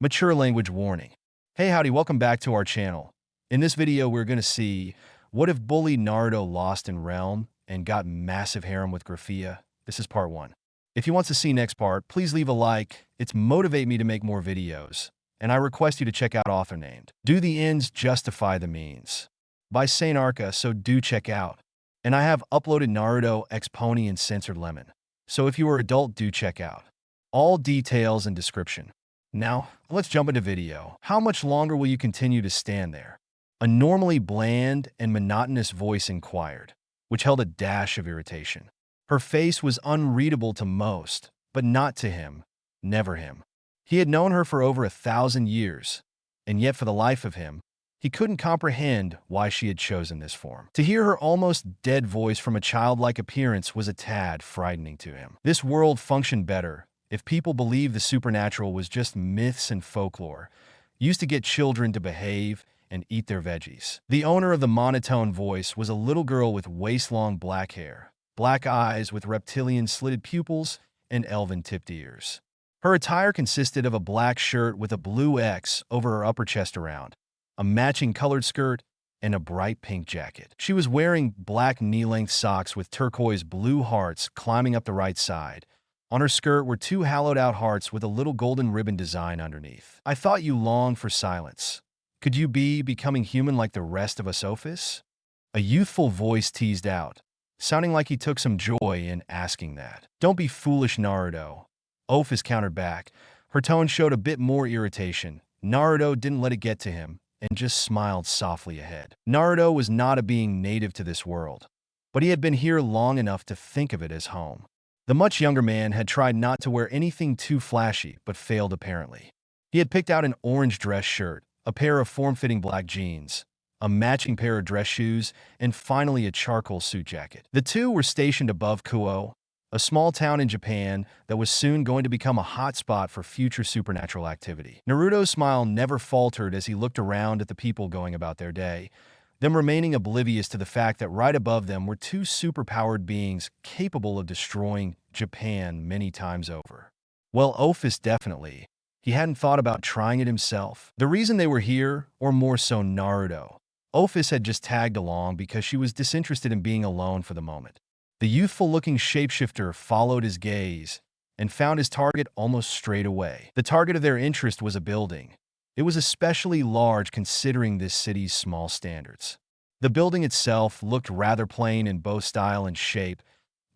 Mature language warning. Hey howdy, welcome back to our channel. In this video, we're going to see what if bullied Naruto lost in Realm and got massive harem with Grafiya. This is part 1. If you want to see next part, please leave a like. It's motivate me to make more videos. And I request you to check out author named Do the Ends Justify the Means by SaintArca, so do check out. And I have uploaded Naruto X Pony and Censored Lemon. So if you are adult, do check out. All details and description. Now, let's jump into video. How much longer will you continue to stand there? A normally bland and monotonous voice inquired, which held a dash of irritation. Her face was unreadable to most, but not to him. Never him. He had known her for over 1,000 years, and yet for the life of him, he couldn't comprehend why she had chosen this form. To hear her almost dead voice from a childlike appearance was a tad frightening to him. This world functioned better if people believed the supernatural was just myths and folklore, used to get children to behave and eat their veggies. The owner of the monotone voice was a little girl with waist-long black hair, black eyes with reptilian slitted pupils, and elven-tipped ears. Her attire consisted of a black shirt with a blue X over her upper chest around, a matching colored skirt, and a bright pink jacket. She was wearing black knee-length socks with turquoise blue hearts climbing up the right side. On her skirt were 2 hollowed-out hearts with a little golden ribbon design underneath. I thought you longed for silence. Could you be becoming human like the rest of us, Ophis? A youthful voice teased out, sounding like he took some joy in asking that. Don't be foolish, Naruto. Ophis countered back. Her tone showed a bit more irritation. Naruto didn't let it get to him and just smiled softly ahead. Naruto was not a being native to this world, but he had been here long enough to think of it as home. The much younger man had tried not to wear anything too flashy, but failed apparently. He had picked out an orange dress shirt, a pair of form-fitting black jeans, a matching pair of dress shoes, and finally a charcoal suit jacket. The two were stationed above Kuo, a small town in Japan that was soon going to become a hot spot for future supernatural activity. Naruto's smile never faltered as he looked around at the people going about their day, them remaining oblivious to the fact that right above them were 2 superpowered beings capable of destroying Japan many times over. Well, Ophis definitely. He hadn't thought about trying it himself. The reason they were here, or more so Naruto, Ophis had just tagged along because she was disinterested in being alone for the moment. The youthful-looking shapeshifter followed his gaze and found his target almost straight away. The target of their interest was a building. It was especially large considering this city's small standards. The building itself looked rather plain in both style and shape,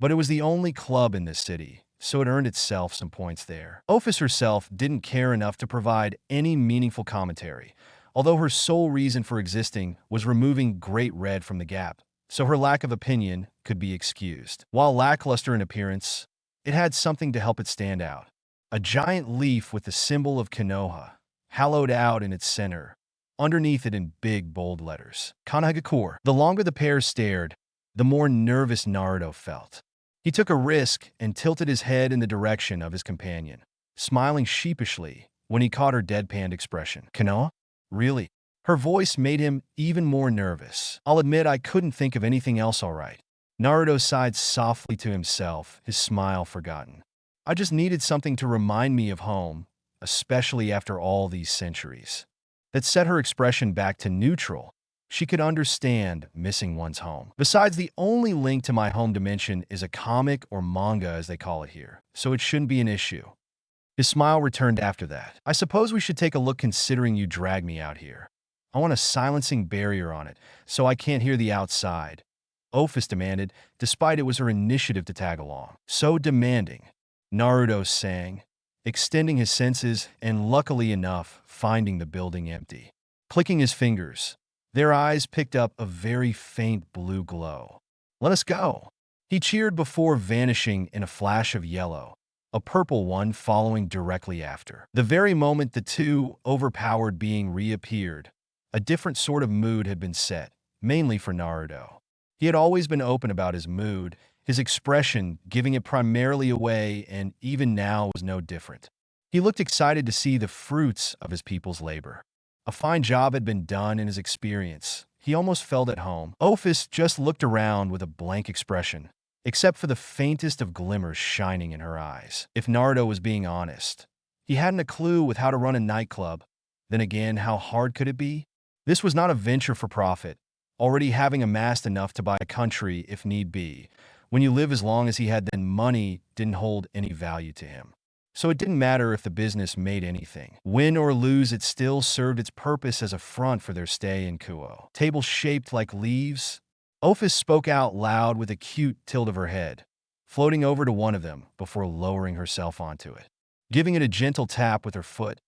but it was the only club in this city, so it earned itself some points there. Ophis herself didn't care enough to provide any meaningful commentary, although her sole reason for existing was removing Great Red from the gap, so her lack of opinion could be excused. While lackluster in appearance, it had something to help it stand out. A giant leaf with the symbol of Konoha, hollowed out in its center, underneath it in big, bold letters. Kanagakur. The longer the pair stared, the more nervous Naruto felt. He took a risk and tilted his head in the direction of his companion, smiling sheepishly when he caught her deadpanned expression. Konoha? Really? Her voice made him even more nervous. I'll admit I couldn't think of anything else all right. Naruto sighed softly to himself, his smile forgotten. I just needed something to remind me of home, especially after all these centuries. That set her expression back to neutral. She could understand missing one's home. Besides, the only link to my home dimension is a comic or manga as they call it here, so it shouldn't be an issue. His smile returned after that. I suppose we should take a look considering you dragged me out here. I want a silencing barrier on it, so I can't hear the outside, Ophis demanded, despite it was her initiative to tag along. So demanding, Naruto sang, extending his senses and, luckily enough, finding the building empty. Clicking his fingers, their eyes picked up a very faint blue glow. Let us go. He cheered before vanishing in a flash of yellow, a purple one following directly after. The very moment the 2 overpowered being reappeared, a different sort of mood had been set, mainly for Naruto. He had always been open about his mood, his expression giving it primarily away, and even now was no different. He looked excited to see the fruits of his people's labor. A fine job had been done in his experience. He almost felt at home. Ophis just looked around with a blank expression, except for the faintest of glimmers shining in her eyes. If Naruto was being honest, He hadn't a clue with how to run a nightclub. Then again, how hard could it be? This was not a venture for profit, already having amassed enough to buy a country if need be. When you live as long as he had, then money didn't hold any value to him. So it didn't matter if the business made anything. Win or lose, it still served its purpose as a front for their stay in Kuo. Tables shaped like leaves. Ophis spoke out loud with a cute tilt of her head, floating over to one of them before lowering herself onto it, giving it a gentle tap with her foot,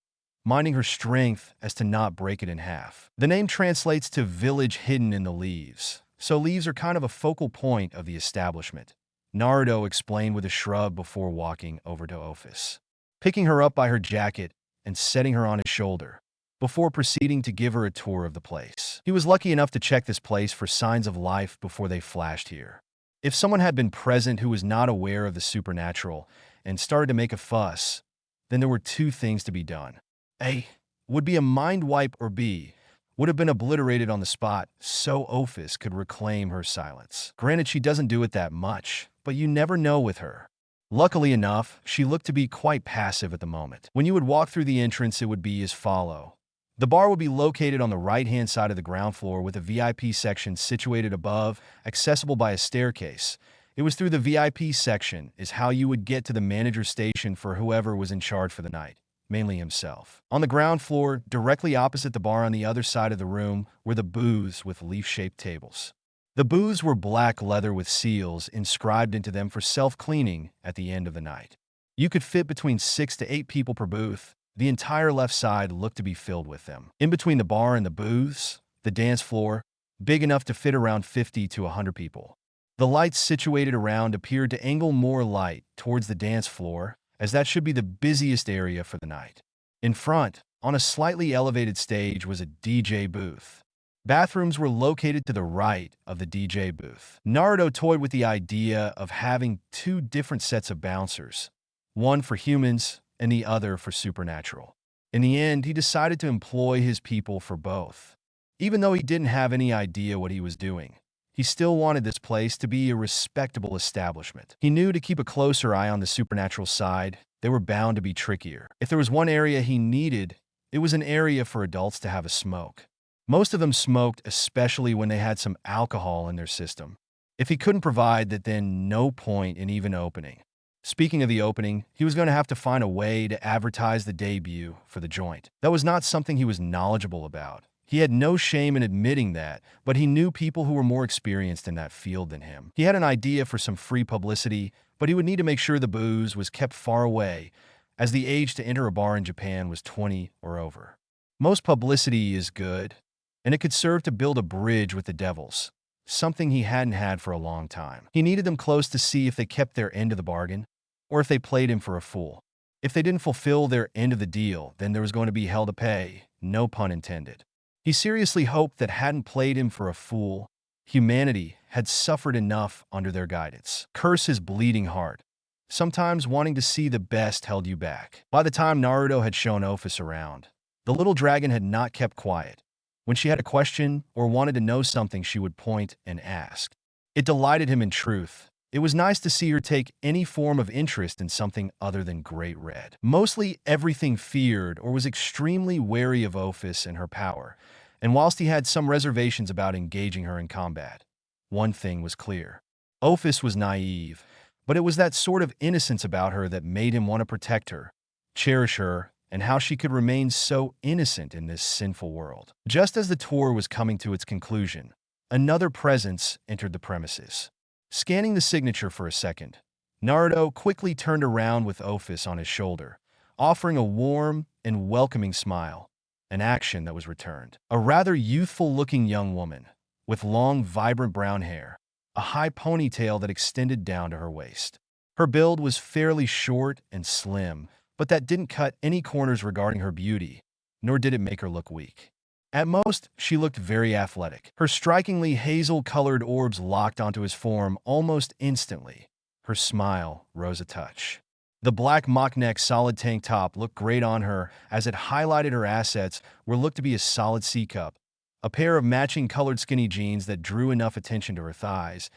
minding her strength as to not break it in half. The name translates to village hidden in the leaves, so leaves are kind of a focal point of the establishment. Naruto explained with a shrug before walking over to Ophis, picking her up by her jacket and setting her on his shoulder, before proceeding to give her a tour of the place. He was lucky enough to check this place for signs of life before they flashed here. If someone had been present who was not aware of the supernatural and started to make a fuss, then there were two things to be done. A would be a mind wipe, or B would have been obliterated on the spot so Ophis could reclaim her silence. Granted, she doesn't do it that much, but you never know with her. Luckily enough, she looked to be quite passive at the moment. When you would walk through the entrance, it would be as follow. The bar would be located on the right-hand side of the ground floor with a VIP section situated above, accessible by a staircase. It was through the VIP section is how you would get to the manager's station for whoever was in charge for the night, mainly himself. On the ground floor, directly opposite the bar on the other side of the room, were the booths with leaf-shaped tables. The booths were black leather with seals inscribed into them for self-cleaning at the end of the night. You could fit between 6 to 8 people per booth. The entire left side looked to be filled with them. In between the bar and the booths, the dance floor, big enough to fit around 50 to 100 people. The lights situated around appeared to angle more light towards the dance floor, as that should be the busiest area for the night. In front, on a slightly elevated stage, was a DJ booth. Bathrooms were located to the right of the DJ booth. Naruto toyed with the idea of having 2 different sets of bouncers, one for humans and the other for supernatural. In the end, he decided to employ his people for both. Even though he didn't have any idea what he was doing, he still wanted this place to be a respectable establishment. He knew to keep a closer eye on the supernatural side. They were bound to be trickier. If there was one area he needed, it was an area for adults to have a smoke. Most of them smoked, especially when they had some alcohol in their system. If he couldn't provide that, then no point in even opening. Speaking of the opening, he was going to have to find a way to advertise the debut for the joint. That was not something he was knowledgeable about. He had no shame in admitting that, but he knew people who were more experienced in that field than him. He had an idea for some free publicity, but he would need to make sure the booze was kept far away, as the age to enter a bar in Japan was 20 or over. Most publicity is good, and it could serve to build a bridge with the devils, something he hadn't had for a long time. He needed them close to see if they kept their end of the bargain, or if they played him for a fool. If they didn't fulfill their end of the deal, then there was going to be hell to pay, no pun intended. He seriously hoped that hadn't played him for a fool, humanity had suffered enough under their guidance. Curse his bleeding heart. Sometimes wanting to see the best held you back. By the time Naruto had shown Ophis around, the little dragon had not kept quiet. When she had a question or wanted to know something, she would point and ask. It delighted him in truth. It was nice to see her take any form of interest in something other than Great Red. Mostly everything feared or was extremely wary of Ophis and her power, and whilst he had some reservations about engaging her in combat, one thing was clear. Ophis was naive, but it was that sort of innocence about her that made him want to protect her, cherish her, and how she could remain so innocent in this sinful world. Just as the tour was coming to its conclusion, another presence entered the premises. Scanning the signature for a second, Naruto quickly turned around with Ophis on his shoulder, offering a warm and welcoming smile, an action that was returned. A rather youthful-looking young woman, with long, vibrant brown hair, a high ponytail that extended down to her waist. Her build was fairly short and slim, but that didn't cut any corners regarding her beauty, nor did it make her look weak. At most, she looked very athletic. Her strikingly hazel-colored orbs locked onto his form almost instantly. Her smile rose a touch. The black mock-neck solid tank top looked great on her, as it highlighted her assets were looked to be a solid C-cup, a pair of matching colored skinny jeans that drew enough attention to her thighs,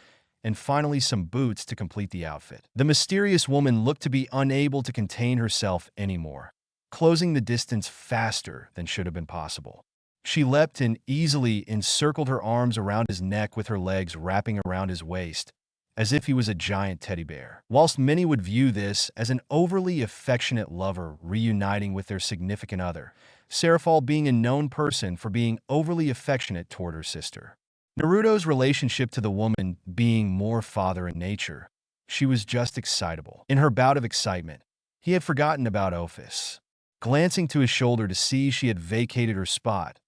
and finally some boots to complete the outfit. The mysterious woman looked to be unable to contain herself anymore. closing the distance faster than should have been possible. She leapt and easily encircled her arms around his neck with her legs wrapping around his waist, as if he was a giant teddy bear. Whilst many would view this as an overly affectionate lover reuniting with their significant other, Seraphol being a known person for being overly affectionate toward her sister. Naruto's relationship to the woman being more father in nature, she was just excitable. In her bout of excitement, he had forgotten about Ophis. Glancing to his shoulder to see she had vacated her spot,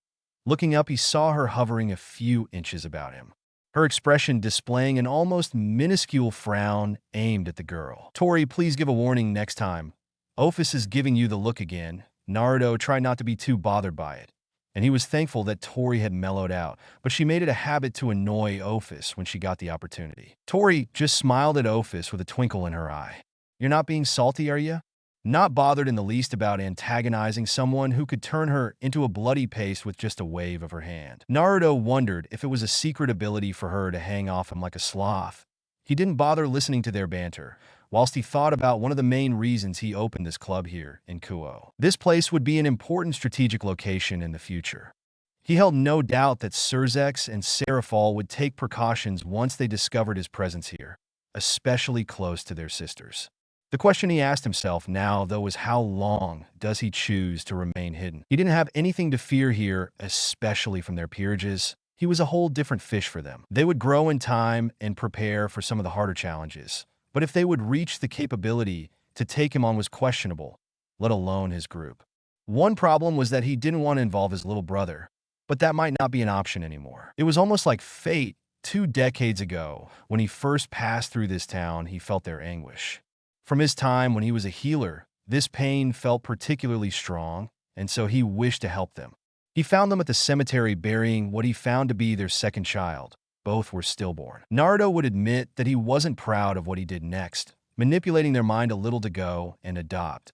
looking up he saw her hovering a few inches about him, her expression displaying an almost minuscule frown aimed at the girl. "Tori, please give a warning next time. Ophis is giving you the look again." Naruto tried not to be too bothered by it, and he was thankful that Tori had mellowed out, but she made it a habit to annoy Ophis when she got the opportunity. Tori just smiled at Ophis with a twinkle in her eye. "You're not being salty, are you?" Not bothered in the least about antagonizing someone who could turn her into a bloody paste with just a wave of her hand. Naruto wondered if it was a secret ability for her to hang off him like a sloth. He didn't bother listening to their banter, whilst he thought about one of the main reasons he opened this club here in Kuo. This place would be an important strategic location in the future. He held no doubt that Surzex and Seraphol would take precautions once they discovered his presence here, especially close to their sisters. The question he asked himself now, though, was how long does he choose to remain hidden? He didn't have anything to fear here, especially from their peerages. He was a whole different fish for them. They would grow in time and prepare for some of the harder challenges. But if they would reach the capability to take him on was questionable, let alone his group. One problem was that he didn't want to involve his little brother, but that might not be an option anymore. It was almost like fate 2 decades ago. When he first passed through this town, he felt their anguish. From his time when he was a healer, this pain felt particularly strong, and so he wished to help them. He found them at the cemetery burying what he found to be their second child. Both were stillborn. Naruto would admit that he wasn't proud of what he did next, manipulating their mind a little to go and adopt,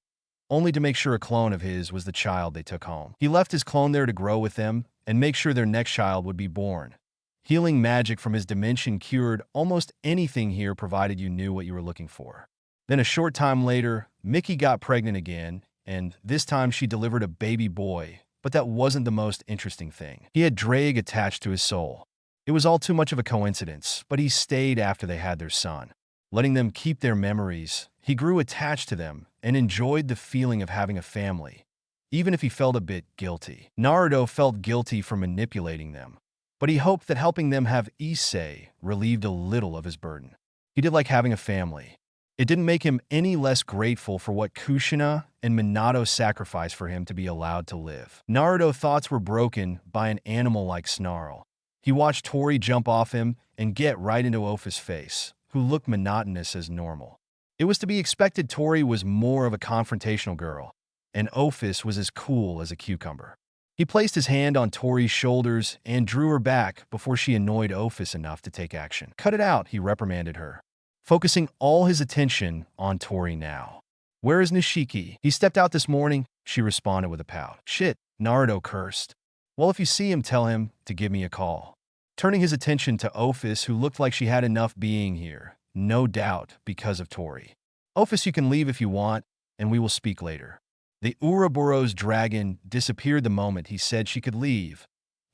only to make sure a clone of his was the child they took home. He left his clone there to grow with them and make sure their next child would be born. Healing magic from his dimension cured almost anything here provided you knew what you were looking for. Then a short time later, Mickey got pregnant again, and this time she delivered a baby boy, but that wasn't the most interesting thing. He had Drake attached to his soul. It was all too much of a coincidence, but he stayed after they had their son. Letting them keep their memories, he grew attached to them and enjoyed the feeling of having a family, even if he felt a bit guilty. Naruto felt guilty for manipulating them, but he hoped that helping them have Issei relieved a little of his burden. He did like having a family. It didn't make him any less grateful for what Kushina and Minato sacrificed for him to be allowed to live. Naruto's thoughts were broken by an animal-like snarl. He watched Tori jump off him and get right into Ophis' face, who looked monotonous as normal. It was to be expected Tori was more of a confrontational girl, and Ophis was as cool as a cucumber. He placed his hand on Tori's shoulders and drew her back before she annoyed Ophis enough to take action. "Cut it out," he reprimanded her, focusing all his attention on Tori now. "Where is Nishiki?" "He stepped out this morning," she responded with a pout. "Shit," Naruto cursed. "Well, if you see him, tell him to give me a call." Turning his attention to Ophis, who looked like she had enough being here, no doubt because of Tori. "Ophis, you can leave if you want, and we will speak later." The Ouroboros dragon disappeared the moment he said she could leave.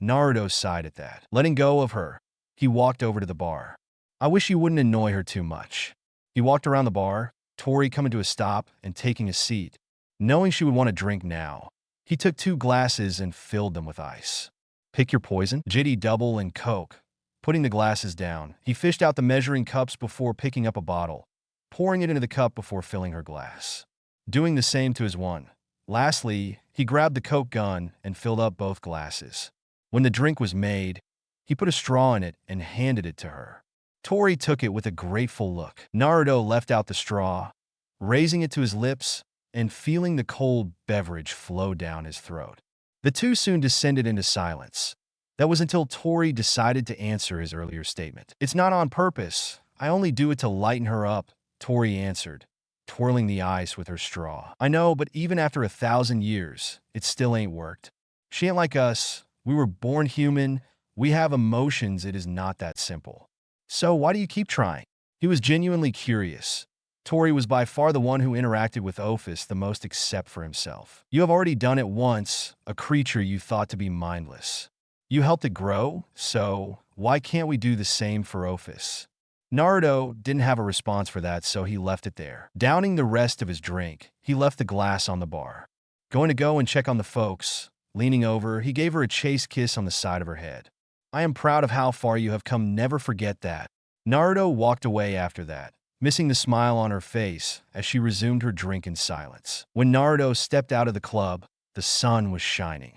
Naruto sighed at that. Letting go of her, he walked over to the bar. "I wish you wouldn't annoy her too much." He walked around the bar, Tori coming to a stop and taking a seat. Knowing she would want a drink now, he took 2 glasses and filled them with ice. "Pick your poison?" "Jitty double and Coke." Putting the glasses down, he fished out the measuring cups before picking up a bottle, pouring it into the cup before filling her glass. Doing the same to his one. Lastly, he grabbed the Coke gun and filled up both glasses. When the drink was made, he put a straw in it and handed it to her. Tori took it with a grateful look. Naruto left out the straw, raising it to his lips and feeling the cold beverage flow down his throat. The two soon descended into silence. That was until Tori decided to answer his earlier statement. "It's not on purpose. I only do it to lighten her up," Tori answered, twirling the ice with her straw. "I know, but even after 1,000 years, it still ain't worked. She ain't like us. We were born human. We have emotions. It is not that simple. So why do you keep trying?" He was genuinely curious. Tori was by far the one who interacted with Ophis the most except for himself. You have already done it once, a creature you thought to be mindless. You helped it grow, so why can't we do the same for Ophis? Naruto didn't have a response for that, so he left it there. Downing the rest of his drink, he left the glass on the bar. Going to go and check on the folks. Leaning over, he gave her a chaste kiss on the side of her head. I am proud of how far you have come, never forget that. Naruto walked away after that, missing the smile on her face as she resumed her drink in silence. When Naruto stepped out of the club, the sun was shining.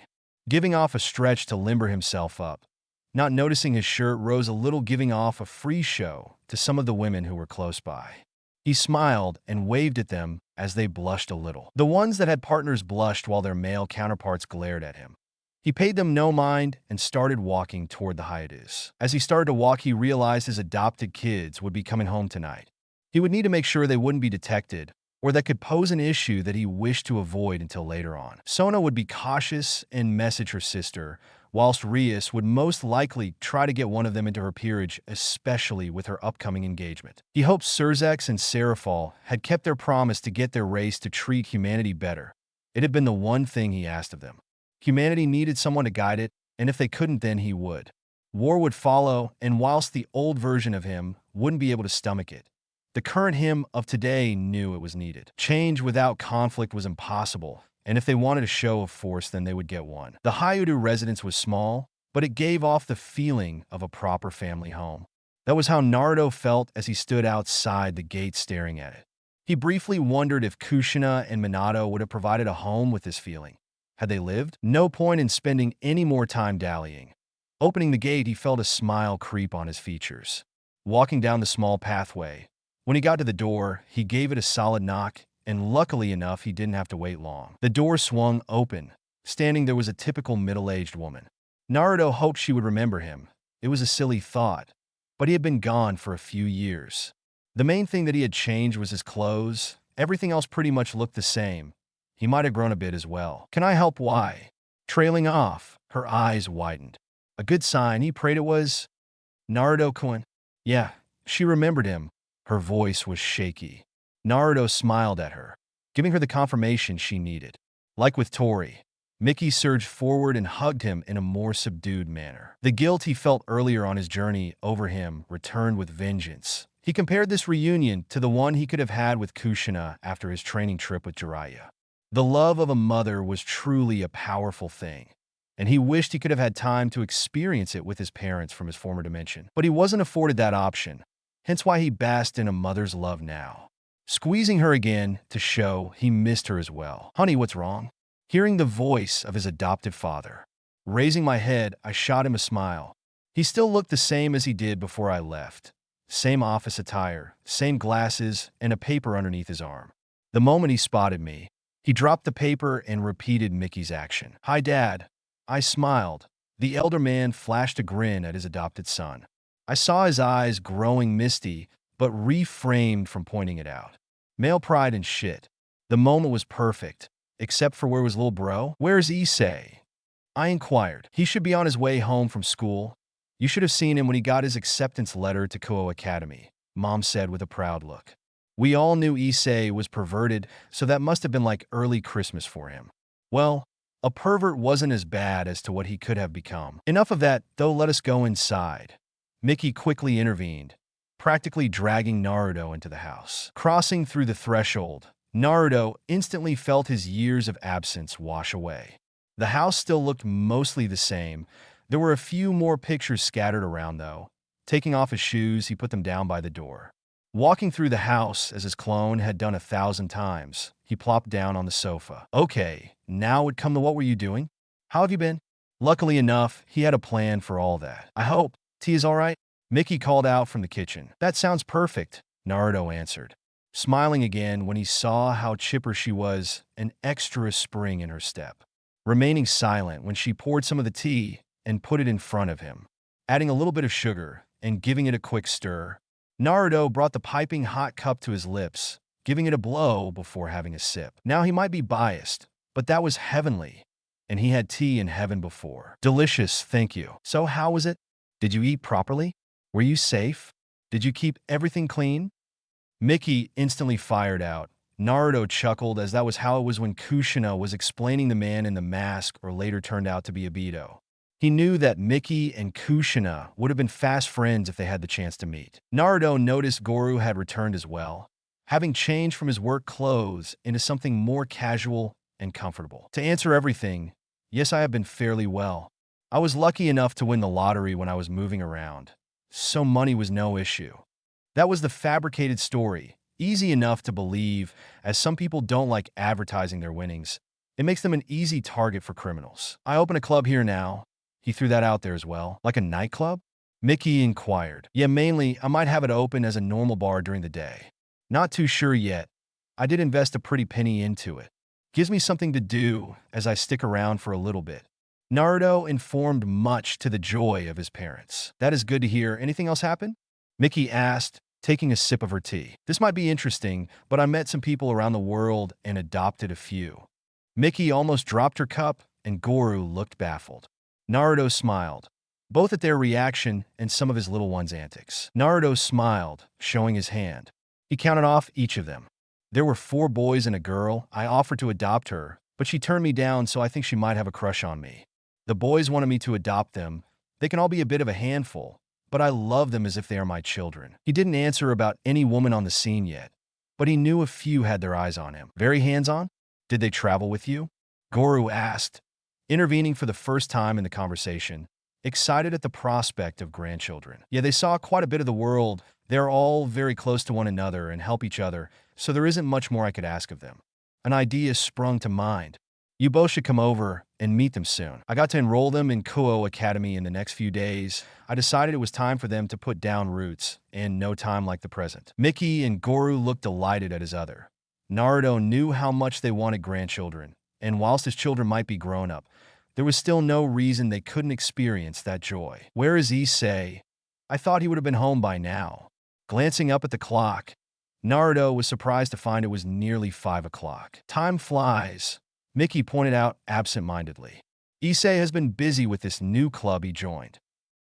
Giving off a stretch to limber himself up. Not noticing his shirt rose a little, giving off a free show to some of the women who were close by. He smiled and waved at them as they blushed a little. The ones that had partners blushed while their male counterparts glared at him. He paid them no mind and started walking toward the hiatus. As he started to walk, he realized his adopted kids would be coming home tonight. He would need to make sure they wouldn't be detected, or that could pose an issue that he wished to avoid until later on. Sona would be cautious and message her sister, whilst Rias would most likely try to get one of them into her peerage, especially with her upcoming engagement. He hoped Surzex and Serafal had kept their promise to get their race to treat humanity better. It had been the one thing he asked of them. Humanity needed someone to guide it, and if they couldn't, then he would. War would follow, and whilst the old version of him wouldn't be able to stomach it, the current him of today knew it was needed. Change without conflict was impossible, and if they wanted a show of force, then they would get one. The Hyudu residence was small, but it gave off the feeling of a proper family home. That was how Naruto felt as he stood outside the gate staring at it. He briefly wondered if Kushina and Minato would have provided a home with this feeling. Had they lived? No point in spending any more time dallying. Opening the gate, he felt a smile creep on his features. Walking down the small pathway, when he got to the door, he gave it a solid knock, and luckily enough, he didn't have to wait long. The door swung open. Standing there was a typical middle-aged woman. Naruto hoped she would remember him. It was a silly thought, but he had been gone for a few years. The main thing that he had changed was his clothes. Everything else pretty much looked the same. He might have grown a bit as well. Can I help? Why? Trailing off, her eyes widened. A good sign. He prayed it was Naruto-kun. Yeah, she remembered him. Her voice was shaky. Naruto smiled at her, giving her the confirmation she needed. Like with Tori, Mickey surged forward and hugged him in a more subdued manner. The guilt he felt earlier on his journey over him returned with vengeance. He compared this reunion to the one he could have had with Kushina after his training trip with Jiraiya. The love of a mother was truly a powerful thing, and he wished he could have had time to experience it with his parents from his former dimension. But he wasn't afforded that option, hence why he basked in a mother's love now. Squeezing her again to show he missed her as well. Honey, what's wrong? Hearing the voice of his adopted father. Raising my head, I shot him a smile. He still looked the same as he did before I left. Same office attire, same glasses, and a paper underneath his arm. The moment he spotted me, he dropped the paper and repeated Mickey's action. Hi, Dad. I smiled. The elder man flashed a grin at his adopted son. I saw his eyes growing misty, but refrained from pointing it out. Male pride and shit. The moment was perfect, except for where was little bro? Where's Issei? I inquired. He should be on his way home from school. You should have seen him when he got his acceptance letter to Koa Academy, Mom said with a proud look. We all knew Issei was perverted, so that must have been like early Christmas for him. Well, a pervert wasn't as bad as to what he could have become. Enough of that, though, let us go inside. Mickey quickly intervened, practically dragging Naruto into the house. Crossing through the threshold, Naruto instantly felt his years of absence wash away. The house still looked mostly the same. There were a few more pictures scattered around, though. Taking off his shoes, he put them down by the door. Walking through the house, as his clone had done 1,000 times, he plopped down on the sofa. Okay, now would come to what were you doing? How have you been? Luckily enough, he had a plan for all that. I hope tea is all right? Mickey called out from the kitchen. That sounds perfect, Naruto answered, smiling again when he saw how chipper she was, an extra spring in her step. Remaining silent when she poured some of the tea and put it in front of him, adding a little bit of sugar and giving it a quick stir. Naruto brought the piping hot cup to his lips, giving it a blow before having a sip. Now he might be biased, but that was heavenly, and he had tea in heaven before. Delicious, thank you. So how was it? Did you eat properly? Were you safe? Did you keep everything clean? Mickey instantly fired out. Naruto chuckled, as that was how it was when Kushina was explaining the man in the mask, or later turned out to be Obito. He knew that Mickey and Kushina would have been fast friends if they had the chance to meet. Naruto noticed Goru had returned as well, having changed from his work clothes into something more casual and comfortable. To answer everything, yes, I have been fairly well. I was lucky enough to win the lottery when I was moving around, so money was no issue. That was the fabricated story, easy enough to believe, as some people don't like advertising their winnings. It makes them an easy target for criminals. I open a club here now. He threw that out there as well. Like a nightclub? Mickey inquired. Yeah, mainly, I might have it open as a normal bar during the day. Not too sure yet. I did invest a pretty penny into it. Gives me something to do as I stick around for a little bit. Naruto informed, much to the joy of his parents. That is good to hear. Anything else happen? Mickey asked, taking a sip of her tea. This might be interesting, but I met some people around the world and adopted a few. Mickey almost dropped her cup, and Goru looked baffled. Naruto smiled, both at their reaction and some of his little one's antics. Naruto smiled, showing his hand. He counted off each of them. There were 4 boys and a girl. I offered to adopt her, but she turned me down, so I think she might have a crush on me. The boys wanted me to adopt them. They can all be a bit of a handful, but I love them as if they are my children. He didn't answer about any woman on the scene yet, but he knew a few had their eyes on him. Very hands-on? Did they travel with you? Goru asked, intervening for the first time in the conversation, excited at the prospect of grandchildren. Yeah, they saw quite a bit of the world. They're all very close to one another and help each other, so there isn't much more I could ask of them. An idea sprung to mind. You both should come over and meet them soon. I got to enroll them in Kuo Academy in the next few days. I decided it was time for them to put down roots, in no time like the present. Mickey and Goru looked delighted at his other. Naruto knew how much they wanted grandchildren, and whilst his children might be grown up, there was still no reason they couldn't experience that joy. Where is Issei? I thought he would have been home by now. Glancing up at the clock, Naruto was surprised to find it was nearly 5 o'clock. Time flies, Mickey pointed out absent-mindedly. Issei has been busy with this new club he joined.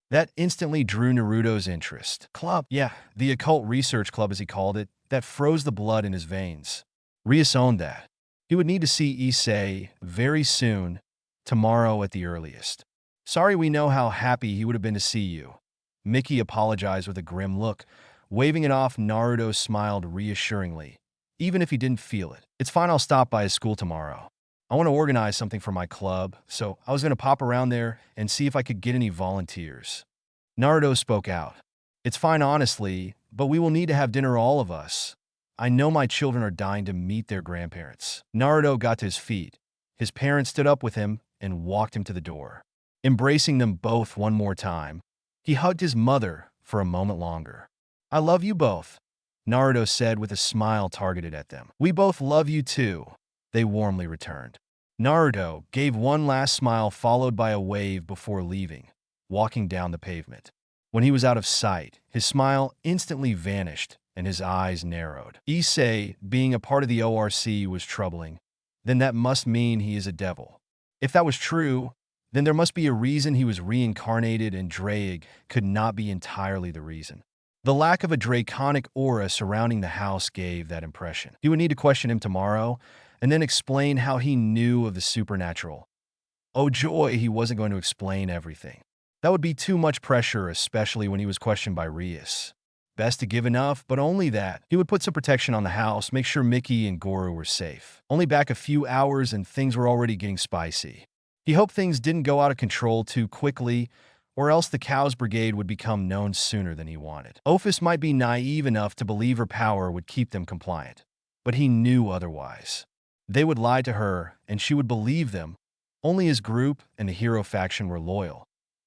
That instantly drew Naruto's interest. Club? Yeah, the occult research club as he called it, that froze the blood in his veins. Rias owned that. He would need to see Issei very soon, tomorrow at the earliest. Sorry, we know how happy he would have been to see you. Mickey apologized with a grim look. Waving it off, Naruto smiled reassuringly, even if he didn't feel it. It's fine, I'll stop by his school tomorrow. I want to organize something for my club, so I was going to pop around there and see if I could get any volunteers. Naruto spoke out. It's fine, honestly, but we will need to have dinner, all of us. I know my children are dying to meet their grandparents. Naruto got to his feet. His parents stood up with him and walked him to the door. Embracing them both one more time, he hugged his mother for a moment longer. I love you both, Naruto said with a smile targeted at them. We both love you too, they warmly returned. Naruto gave one last smile followed by a wave before leaving, walking down the pavement. When he was out of sight, his smile instantly vanished and his eyes narrowed. Issei being a part of the ORC was troubling. Then that must mean he is a devil. If that was true, then there must be a reason he was reincarnated, and Drake could not be entirely the reason. The lack of a draconic aura surrounding the house gave that impression. He would need to question him tomorrow, and then explain how he knew of the supernatural. Oh joy, he wasn't going to explain everything. That would be too much pressure, especially when he was questioned by Rias. Best to give enough, but only that. He would put some protection on the house, make sure Mickey and Goru were safe. Only back a few hours and things were already getting spicy. He hoped things didn't go out of control too quickly, or else the Cows Brigade would become known sooner than he wanted. Ophis might be naive enough to believe her power would keep them compliant, but he knew otherwise. They would lie to her, and she would believe them. Only his group and the hero faction were loyal,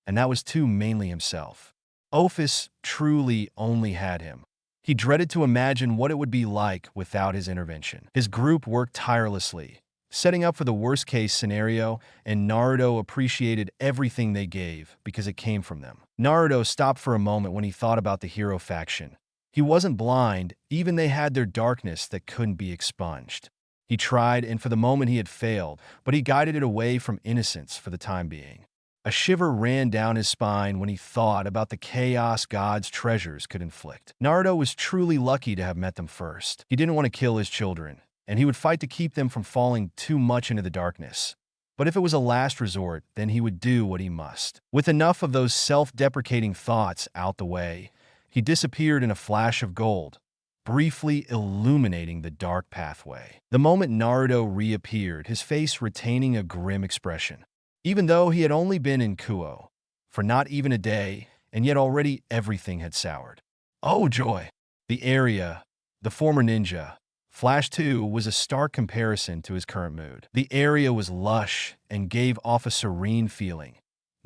and that was too mainly himself. Ophis truly only had him. He dreaded to imagine what it would be like without his intervention. His group worked tirelessly, setting up for the worst-case scenario, and Naruto appreciated everything they gave because it came from them. Naruto stopped for a moment when he thought about the hero faction. He wasn't blind, even they had their darkness that couldn't be expunged. He tried, and for the moment he had failed, but he guided it away from innocence for the time being. A shiver ran down his spine when he thought about the chaos God's treasures could inflict. Naruto was truly lucky to have met them first. He didn't want to kill his children, and he would fight to keep them from falling too much into the darkness. But if it was a last resort, then he would do what he must. With enough of those self-deprecating thoughts out the way, he disappeared in a flash of gold, briefly illuminating the dark pathway. The moment Naruto reappeared, his face retaining a grim expression. Even though he had only been in Kuo for not even a day, and yet already everything had soured. Oh joy! The area, the former ninja, Flash 2 was a stark comparison to his current mood. The area was lush and gave off a serene feeling.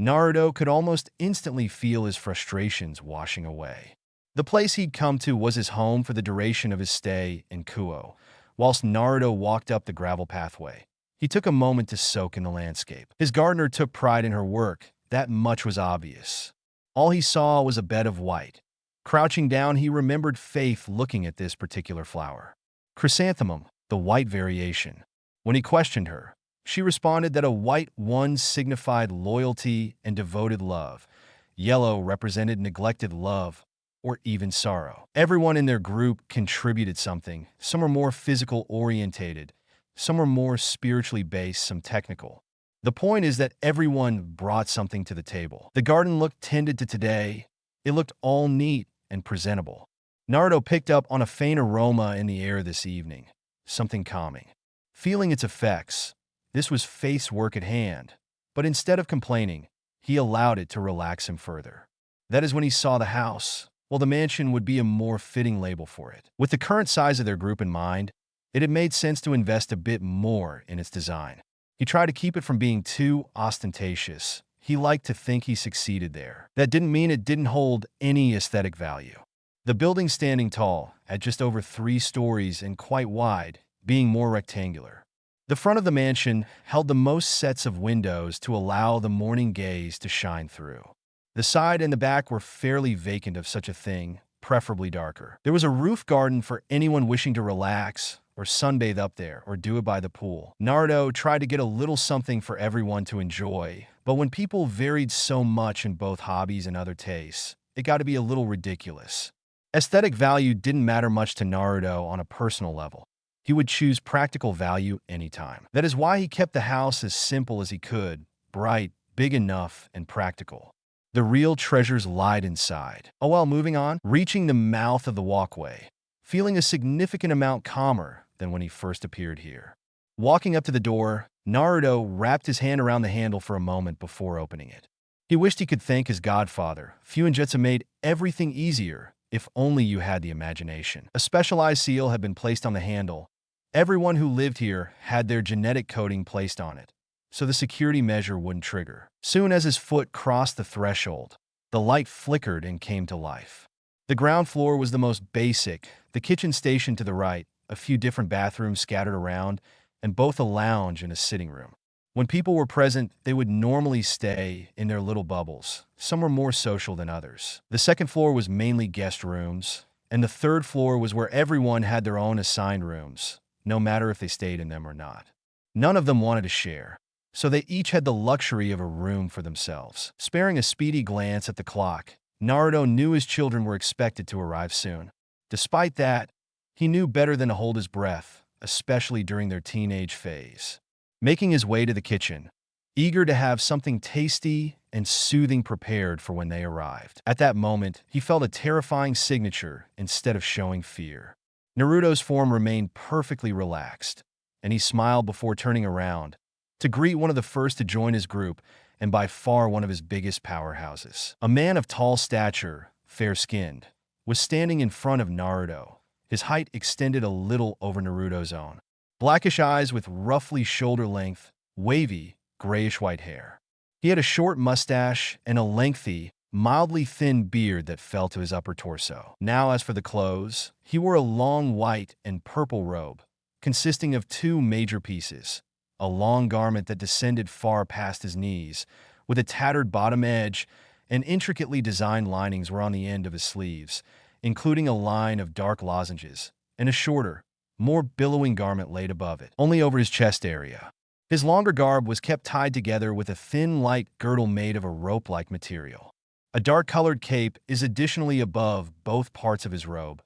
Naruto could almost instantly feel his frustrations washing away. The place he'd come to was his home for the duration of his stay in Kuo. Whilst Naruto walked up the gravel pathway, he took a moment to soak in the landscape. His gardener took pride in her work, that much was obvious. All he saw was a bed of white. Crouching down, he remembered Faith looking at this particular flower. Chrysanthemum, the white variation. When he questioned her, she responded that a white one signified loyalty and devoted love. Yellow represented neglected love, or even sorrow. Everyone in their group contributed something. Some were more physical orientated, some were more spiritually based, some technical. The point is that everyone brought something to the table. The garden looked tended to today. It looked all neat and presentable. Naruto picked up on a faint aroma in the air this evening, something calming. Feeling its effects, this was Faith's work at hand, but instead of complaining, he allowed it to relax him further. That is when he saw the house. Well, the mansion would be a more fitting label for it. With the current size of their group in mind, it had made sense to invest a bit more in its design. He tried to keep it from being too ostentatious. He liked to think he succeeded there. That didn't mean it didn't hold any aesthetic value. The building standing tall, at just over 3 stories and quite wide, being more rectangular. The front of the mansion held the most sets of windows to allow the morning gaze to shine through. The side and the back were fairly vacant of such a thing, preferably darker. There was a roof garden for anyone wishing to relax or sunbathe up there or do it by the pool. Naruto tried to get a little something for everyone to enjoy, but when people varied so much in both hobbies and other tastes, it got to be a little ridiculous. Aesthetic value didn't matter much to Naruto on a personal level. He would choose practical value anytime. That is why he kept the house as simple as he could, bright, big enough, and practical. The real treasures lied inside. Oh well, moving on. Reaching the mouth of the walkway, feeling a significant amount calmer than when he first appeared here. Walking up to the door, Naruto wrapped his hand around the handle for a moment before opening it. He wished he could thank his godfather. Fuinjutsu made everything easier, if only you had the imagination. A specialized seal had been placed on the handle. Everyone who lived here had their genetic coding placed on it, so the security measure wouldn't trigger. Soon as his foot crossed the threshold, the light flickered and came to life. The ground floor was the most basic, the kitchen station to the right, a few different bathrooms scattered around, and both a lounge and a sitting room. When people were present, they would normally stay in their little bubbles. Some were more social than others. The second floor was mainly guest rooms, and the third floor was where everyone had their own assigned rooms, no matter if they stayed in them or not. None of them wanted to share, so they each had the luxury of a room for themselves. Sparing a speedy glance at the clock, Naruto knew his children were expected to arrive soon. Despite that, he knew better than to hold his breath, especially during their teenage phase. Making his way to the kitchen, eager to have something tasty and soothing prepared for when they arrived. At that moment, he felt a terrifying signature instead of showing fear. Naruto's form remained perfectly relaxed, and he smiled before turning around to greet one of the first to join his group and by far one of his biggest powerhouses. A man of tall stature, fair-skinned, was standing in front of Naruto. His height extended a little over Naruto's own. Blackish eyes with roughly shoulder-length, wavy, grayish-white hair. He had a short mustache and a lengthy, mildly thin beard that fell to his upper torso. Now, as for the clothes, he wore a long white and purple robe, consisting of 2 major pieces. A long garment that descended far past his knees, with a tattered bottom edge, and intricately designed linings were on the end of his sleeves, including a line of dark lozenges, and a shorter, more billowing garment laid above it, only over his chest area. His longer garb was kept tied together with a thin, light girdle made of a rope-like material. A dark-colored cape is additionally above both parts of his robe,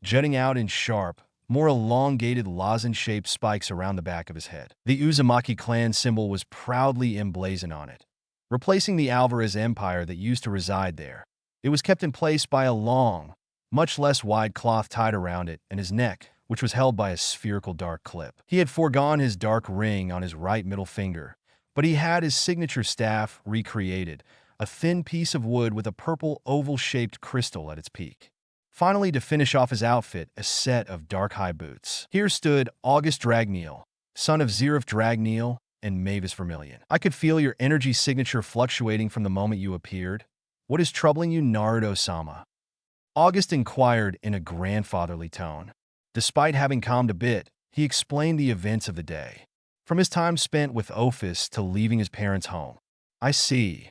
jutting out in sharp, more elongated lozenge-shaped spikes around the back of his head. The Uzumaki clan symbol was proudly emblazoned on it, replacing the Alvarez Empire that used to reside there. It was kept in place by a long, much less wide cloth tied around it and his neck, which was held by a spherical dark clip. He had foregone his dark ring on his right middle finger, but he had his signature staff recreated, a thin piece of wood with a purple oval-shaped crystal at its peak. Finally, to finish off his outfit, a set of dark high boots. Here stood August Dragneel, son of Zerif Dragneel and Mavis Vermilion. I could feel your energy signature fluctuating from the moment you appeared. What is troubling you, Naruto-sama? August inquired in a grandfatherly tone. Despite having calmed a bit, he explained the events of the day. From his time spent with Ophis to leaving his parents' home. I see.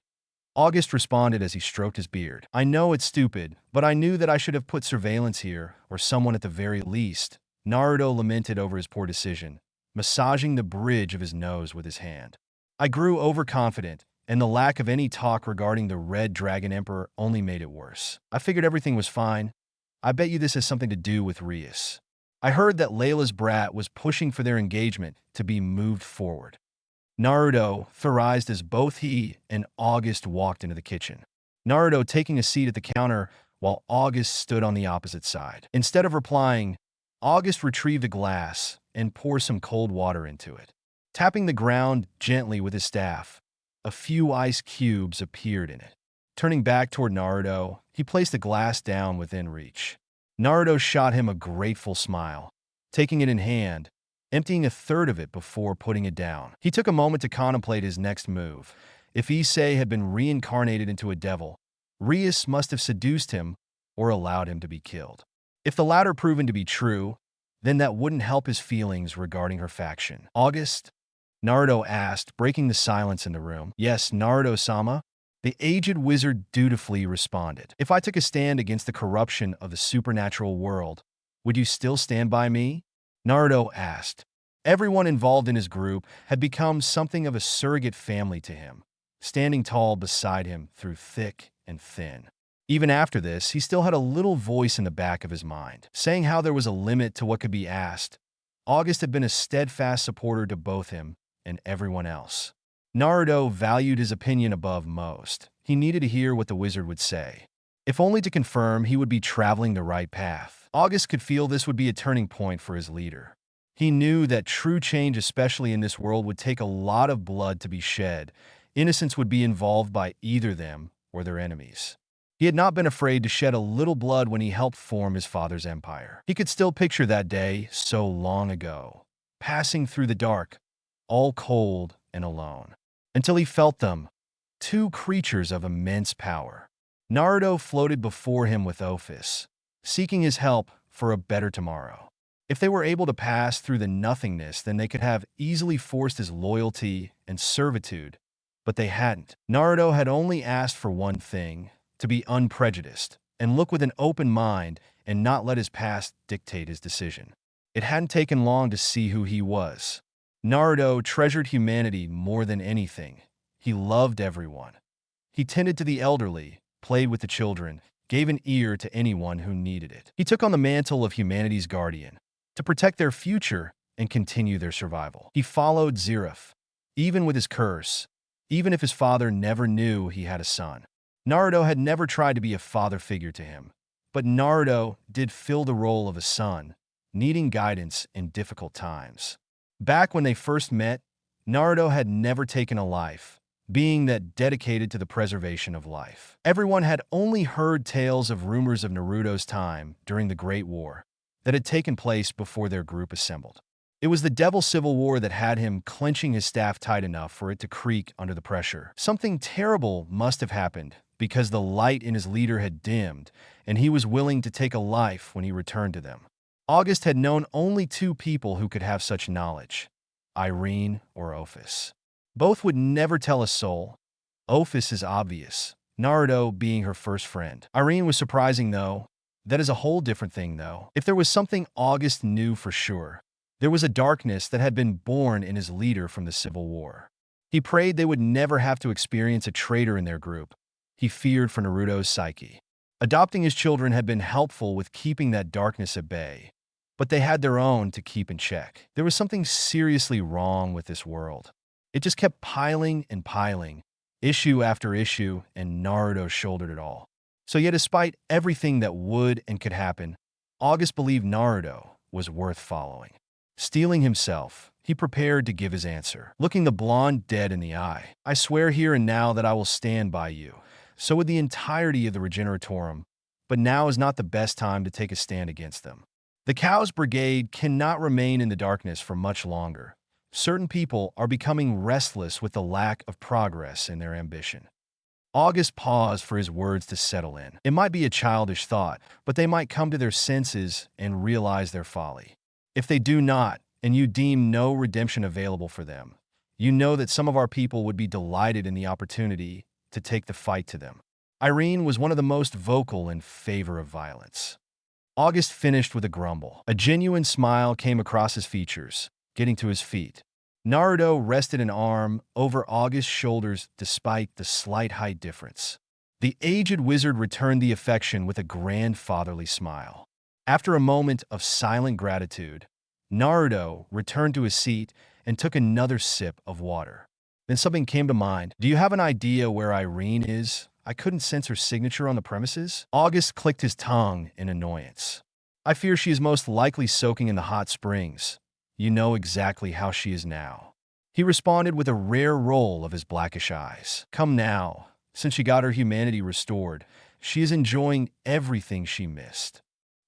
August responded as he stroked his beard. I know it's stupid, but I knew that I should have put surveillance here, or someone at the very least. Naruto lamented over his poor decision, massaging the bridge of his nose with his hand. I grew overconfident, and the lack of any talk regarding the Red Dragon Emperor only made it worse. I figured everything was fine. I bet you this has something to do with Rias. I heard that Layla's brat was pushing for their engagement to be moved forward. Naruto theorized as both he and August walked into the kitchen. Naruto taking a seat at the counter while August stood on the opposite side. Instead of replying, August retrieved a glass and poured some cold water into it. Tapping the ground gently with his staff, a few ice cubes appeared in it. Turning back toward Naruto, he placed the glass down within reach. Naruto shot him a grateful smile, taking it in hand, emptying a third of it before putting it down. He took a moment to contemplate his next move. If Issei had been reincarnated into a devil, Rias must have seduced him or allowed him to be killed. If the latter proven to be true, then that wouldn't help his feelings regarding her faction. August? Naruto asked, breaking the silence in the room. Yes, Naruto-sama? The aged wizard dutifully responded. If I took a stand against the corruption of the supernatural world, would you still stand by me? Naruto asked. Everyone involved in his group had become something of a surrogate family to him, standing tall beside him through thick and thin. Even after this, he still had a little voice in the back of his mind, saying how there was a limit to what could be asked. August had been a steadfast supporter to both him and everyone else. Naruto valued his opinion above most. He needed to hear what the wizard would say, if only to confirm he would be traveling the right path. August could feel this would be a turning point for his leader. He knew that true change, especially in this world, would take a lot of blood to be shed. Innocents would be involved by either them or their enemies. He had not been afraid to shed a little blood when he helped form his father's empire. He could still picture that day so long ago, passing through the dark, all cold and alone, until he felt them, two creatures of immense power. Naruto floated before him with Ophis, seeking his help for a better tomorrow. If they were able to pass through the nothingness, then they could have easily forced his loyalty and servitude, but they hadn't. Naruto had only asked for one thing, to be unprejudiced, and look with an open mind and not let his past dictate his decision. It hadn't taken long to see who he was. Naruto treasured humanity more than anything. He loved everyone. He tended to the elderly, played with the children, gave an ear to anyone who needed it. He took on the mantle of humanity's guardian, to protect their future and continue their survival. He followed Zerif, even with his curse, even if his father never knew he had a son. Naruto had never tried to be a father figure to him, but Naruto did fill the role of a son, needing guidance in difficult times. Back when they first met, Naruto had never taken a life, being that dedicated to the preservation of life. Everyone had only heard tales of rumors of Naruto's time during the Great War that had taken place before their group assembled. It was the Devil Civil War that had him clenching his staff tight enough for it to creak under the pressure. Something terrible must have happened because the light in his leader had dimmed, and he was willing to take a life when he returned to them. August had known only two people who could have such knowledge, Irene or Ophis. Both would never tell a soul. Ophis is obvious, Naruto being her first friend. Irene was surprising, though. That is a whole different thing, though. If there was something August knew for sure, There was a darkness that had been born in his leader from the Civil War. He prayed they would never have to experience a traitor in their group. He feared for Naruto's psyche. Adopting his children had been helpful with keeping that darkness at bay, but they had their own to keep in check. There was something seriously wrong with this world. It just kept piling and piling, issue after issue, and Naruto shouldered it all. So yet, despite everything that would and could happen, August believed Naruto was worth following. Steeling himself, he prepared to give his answer, looking the blonde dead in the eye. "I swear here and now that I will stand by you." So would the entirety of the Regeneratorum, but now is not the best time to take a stand against them. The Cows Brigade cannot remain in the darkness for much longer. Certain people are becoming restless with the lack of progress in their ambition. August paused for his words to settle in. It might be a childish thought, but they might come to their senses and realize their folly. If they do not, and you deem no redemption available for them, you know that some of our people would be delighted in the opportunity to take the fight to them. Irene was one of the most vocal in favor of violence. August finished with a grumble. A genuine smile came across his features, getting to his feet. Naruto rested an arm over August's shoulders despite the slight height difference. The aged wizard returned the affection with a grandfatherly smile. After a moment of silent gratitude, Naruto returned to his seat and took another sip of water. Then something came to mind. "Do you have an idea where Irene is? I couldn't sense her signature on the premises." August clicked his tongue in annoyance. "I fear she is most likely soaking in the hot springs. You know exactly how she is now." He responded with a rare roll of his blackish eyes. "Come now, since she got her humanity restored, she is enjoying everything she missed."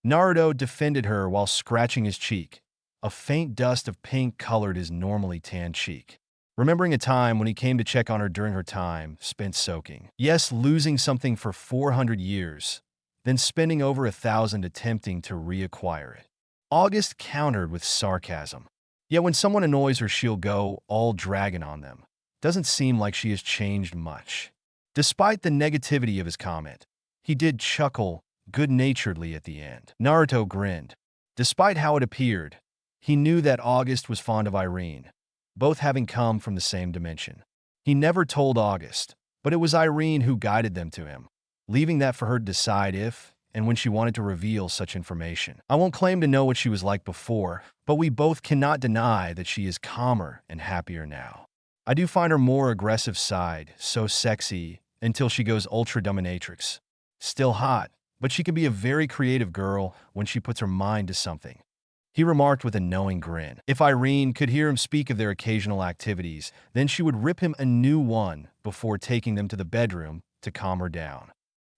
Naruto defended her while scratching his cheek. A faint dust of pink colored his normally tanned cheek, remembering a time when he came to check on her during her time spent soaking. Yes, losing something for 400 years, then spending over 1,000 attempting to reacquire it. August countered with sarcasm. Yet when someone annoys her, she'll go all dragon on them. Doesn't seem like she has changed much. Despite the negativity of his comment, he did chuckle good-naturedly at the end. Naruto grinned. Despite how it appeared, he knew that August was fond of Irene, both having come from the same dimension. He never told August, but it was Irene who guided them to him, leaving that for her to decide if and when she wanted to reveal such information. "I won't claim to know what she was like before, but we both cannot deny that she is calmer and happier now. I do find her more aggressive side so sexy until she goes ultra dominatrix. Still hot, but she can be a very creative girl when she puts her mind to something," he remarked with a knowing grin. If Irene could hear him speak of their occasional activities, then she would rip him a new one before taking them to the bedroom to calm her down.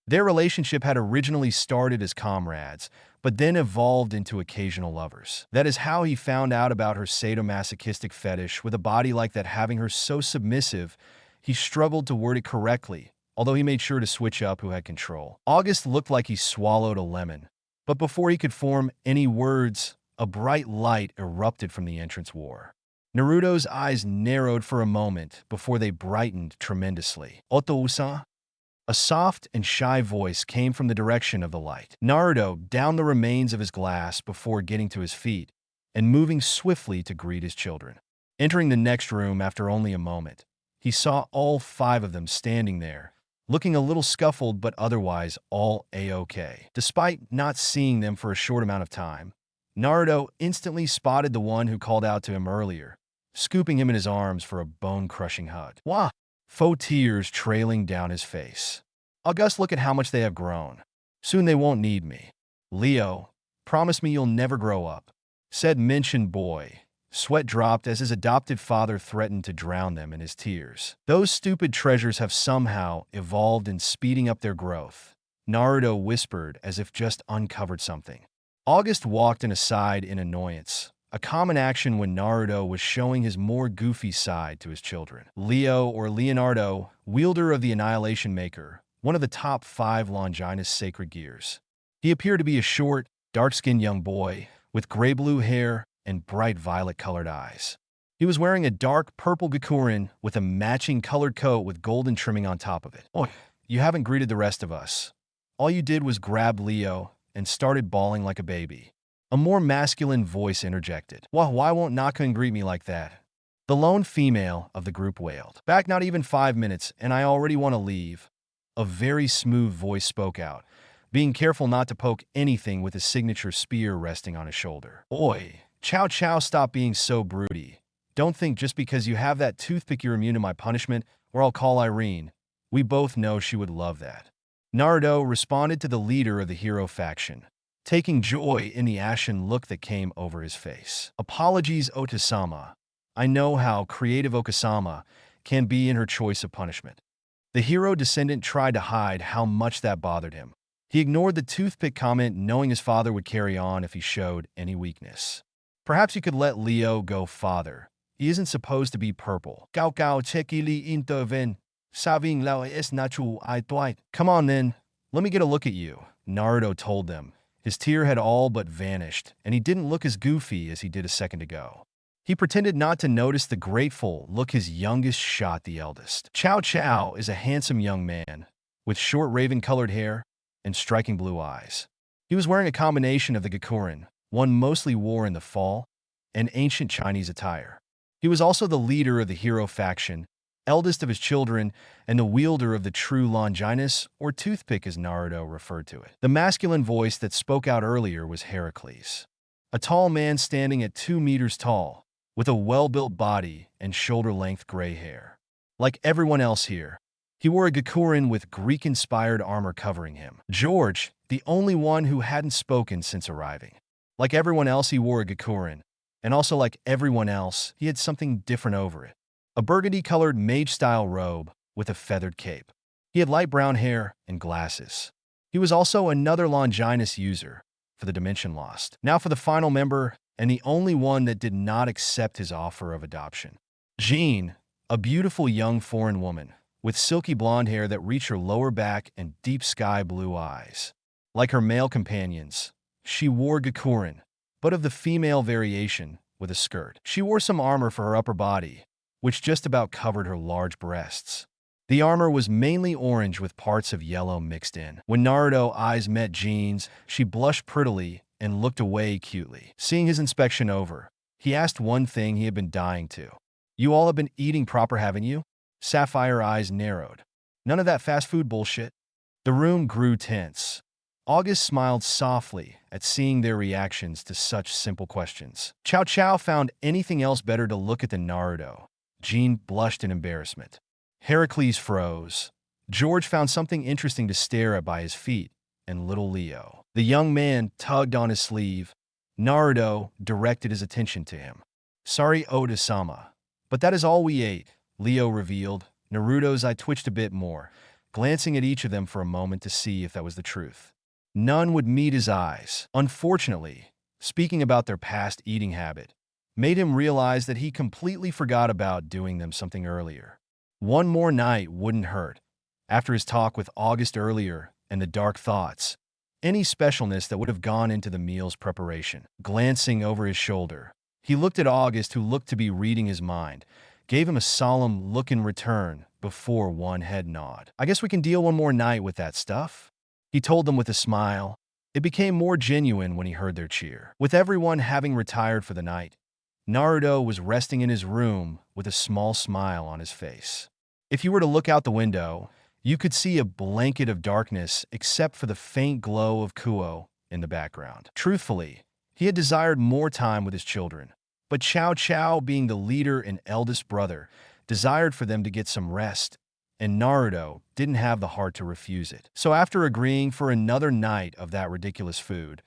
Their relationship had originally started as comrades, but then evolved into occasional lovers. That is how he found out about her sadomasochistic fetish with a body like that, having her so submissive. He struggled to word it correctly, although he made sure to switch up who had control. August looked like he swallowed a lemon, but before he could form any words, a bright light erupted from the entrance war. Naruto's eyes narrowed for a moment before they brightened tremendously. "Oto-usa?" A soft and shy voice came from the direction of the light. Naruto downed the remains of his glass before getting to his feet and moving swiftly to greet his children. Entering the next room after only a moment, he saw all 5 of them standing there, looking a little scuffled but otherwise all A-OK. Despite not seeing them for a short amount of time, Naruto instantly spotted the one who called out to him earlier, scooping him in his arms for a bone-crushing hug. "Wah!" Faux tears trailing down his face. "August, look at how much they have grown. Soon they won't need me." "Leo, promise me you'll never grow up," said mentioned boy. Sweat dropped as his adopted father threatened to drown them in his tears. "Those stupid treasures have somehow evolved in speeding up their growth," Naruto whispered as if just uncovered something. August walked aside in annoyance, a common action when Naruto was showing his more goofy side to his children. Leo, or Leonardo, wielder of the Annihilation Maker, one of the top 5 Longinus sacred gears. He appeared to be a short, dark-skinned young boy with gray-blue hair and bright violet-colored eyes. He was wearing a dark purple Gakurin with a matching colored coat with golden trimming on top of it. "Oh, you haven't greeted the rest of us." All you did was grab Leo and started bawling like a baby. A more masculine voice interjected. Why won't Naka greet me like that? The lone female of the group wailed. Back not even 5 minutes, and I already want to leave. A very smooth voice spoke out, being careful not to poke anything with his signature spear resting on his shoulder. Oi, Chow Chow, stop being so broody. Don't think just because you have that toothpick you're immune to my punishment, or I'll call Irene. We both know she would love that. Naruto responded to the leader of the hero faction, taking joy in the ashen look that came over his face. Apologies, Otasama. I know how creative Okasama can be in her choice of punishment. The hero descendant tried to hide how much that bothered him. He ignored the toothpick comment, knowing his father would carry on if he showed any weakness. Perhaps you could let Leo go, father. He isn't supposed to be purple. Gao gao chekili interven. Saving lao es nachu I dwight. Come on then, let me get a look at you, Naruto told them. His tear had all but vanished, and he didn't look as goofy as he did a second ago. He pretended not to notice the grateful look his youngest shot the eldest. Chow Chow is a handsome young man, with short raven-colored hair and striking blue eyes. He was wearing a combination of the Gakurin, one mostly wore in the fall, and ancient Chinese attire. He was also the leader of the hero faction, eldest of his children, and the wielder of the true Longinus, or toothpick as Naruto referred to it. The masculine voice that spoke out earlier was Heracles, a tall man standing at 2 meters tall, with a well-built body and shoulder-length gray hair. Like everyone else here, he wore a Gakurin with Greek-inspired armor covering him. George, the only one who hadn't spoken since arriving. Like everyone else, he wore a Gakurin, and also like everyone else, he had something different over it. A burgundy-colored mage-style robe with a feathered cape. He had light brown hair and glasses. He was also another Longinus user for the Dimension Lost. Now for the final member, and the only one that did not accept his offer of adoption. Jean, a beautiful young foreign woman, with silky blonde hair that reached her lower back and deep sky blue eyes. Like her male companions, she wore Gakurin, but of the female variation, with a skirt. She wore some armor for her upper body, which just about covered her large breasts. The armor was mainly orange with parts of yellow mixed in. When Naruto's eyes met Jean's, she blushed prettily and looked away cutely. Seeing his inspection over, he asked one thing he had been dying to. You all have been eating proper, haven't you? Sapphire eyes narrowed. None of that fast food bullshit. The room grew tense. August smiled softly at seeing their reactions to such simple questions. Chow Chow found anything else better to look at than Naruto. Jean blushed in embarrassment. Heracles froze. George found something interesting to stare at by his feet, and little Leo. The young man tugged on his sleeve. Naruto directed his attention to him. Sorry, Oda-sama, but that is all we ate, Leo revealed. Naruto's eye twitched a bit more, glancing at each of them for a moment to see if that was the truth. None would meet his eyes. Unfortunately, speaking about their past eating habit made him realize that he completely forgot about doing them something earlier. One more night wouldn't hurt. After his talk with August earlier and the dark thoughts, any specialness that would have gone into the meal's preparation. Glancing over his shoulder, he looked at August, who looked to be reading his mind, gave him a solemn look in return before one head nod. I guess we can deal one more night with that stuff, he told them with a smile. It became more genuine when he heard their cheer. With everyone having retired for the night, Naruto was resting in his room with a small smile on his face. If you were to look out the window, you could see a blanket of darkness except for the faint glow of Kuo in the background. Truthfully, he had desired more time with his children, but Chow Chow, being the leader and eldest brother, desired for them to get some rest, and Naruto didn't have the heart to refuse it. So after agreeing for another night of that ridiculous food,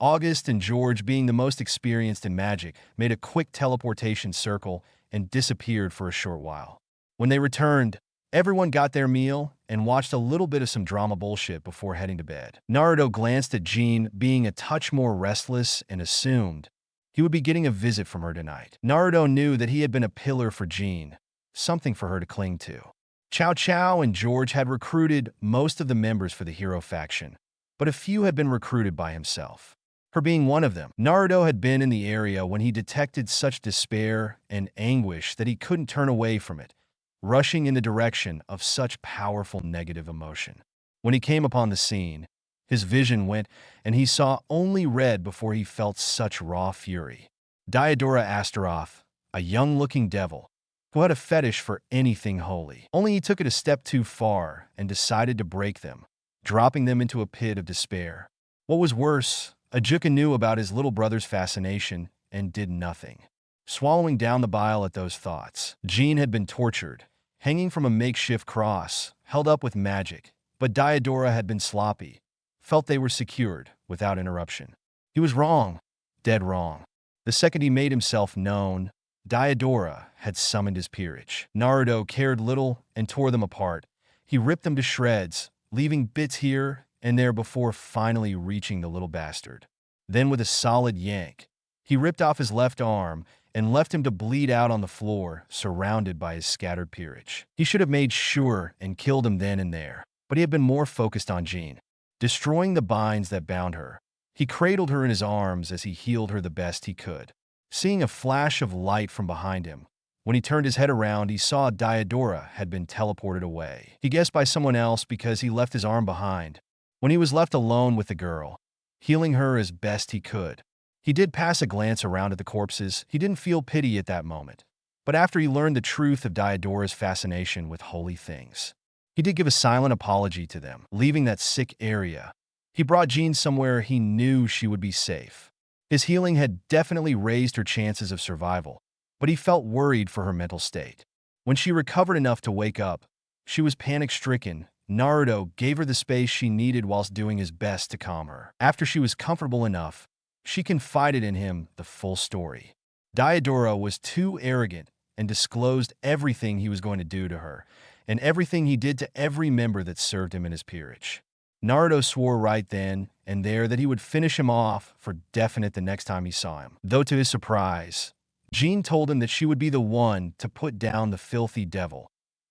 August and George, being the most experienced in magic, made a quick teleportation circle and disappeared for a short while. When they returned, everyone got their meal and watched a little bit of some drama bullshit before heading to bed. Naruto glanced at Jean, being a touch more restless, and assumed he would be getting a visit from her tonight. Naruto knew that he had been a pillar for Jean, something for her to cling to. Chow Chow and George had recruited most of the members for the hero faction, but a few had been recruited by himself. Her being one of them. Naruto had been in the area when he detected such despair and anguish that he couldn't turn away from it, rushing in the direction of such powerful negative emotion. When he came upon the scene, His vision went, and he saw only red before he felt such raw fury. Diodora Astaroth, a young-looking devil, who had a fetish for anything holy. Only he took it a step too far and decided to break them, dropping them into a pit of despair. What was worse, Ajuka knew about his little brother's fascination and did nothing, swallowing down the bile at those thoughts. Jean had been tortured, hanging from a makeshift cross, held up with magic, but Diodora had been sloppy, felt they were secured without interruption. He was wrong, dead wrong. The second he made himself known, Diodora had summoned his peerage. Naruto cared little and tore them apart. He ripped them to shreds, leaving bits here and there before finally reaching the little bastard. Then with a solid yank, he ripped off his left arm and left him to bleed out on the floor, surrounded by his scattered peerage. He should have made sure and killed him then and there, but he had been more focused on Jean, destroying the binds that bound her. He cradled her in his arms as he healed her the best he could. Seeing a flash of light from behind him, when he turned his head around, he saw Diodora had been teleported away. He guessed by someone else because he left his arm behind. When he was left alone with the girl, healing her as best he could, he did pass a glance around at the corpses. He didn't feel pity at that moment. But after he learned the truth of Diodora's fascination with holy things, he did give a silent apology to them, leaving that sick area. He brought Jean somewhere he knew she would be safe. His healing had definitely raised her chances of survival, but he felt worried for her mental state. When she recovered enough to wake up, she was panic-stricken. Naruto gave her the space she needed whilst doing his best to calm her. After she was comfortable enough, she confided in him the full story. Diodora was too arrogant and disclosed everything he was going to do to her, and everything he did to every member that served him in his peerage. Naruto swore right then and there that he would finish him off for definite the next time he saw him. Though to his surprise, Jean told him that she would be the one to put down the filthy devil,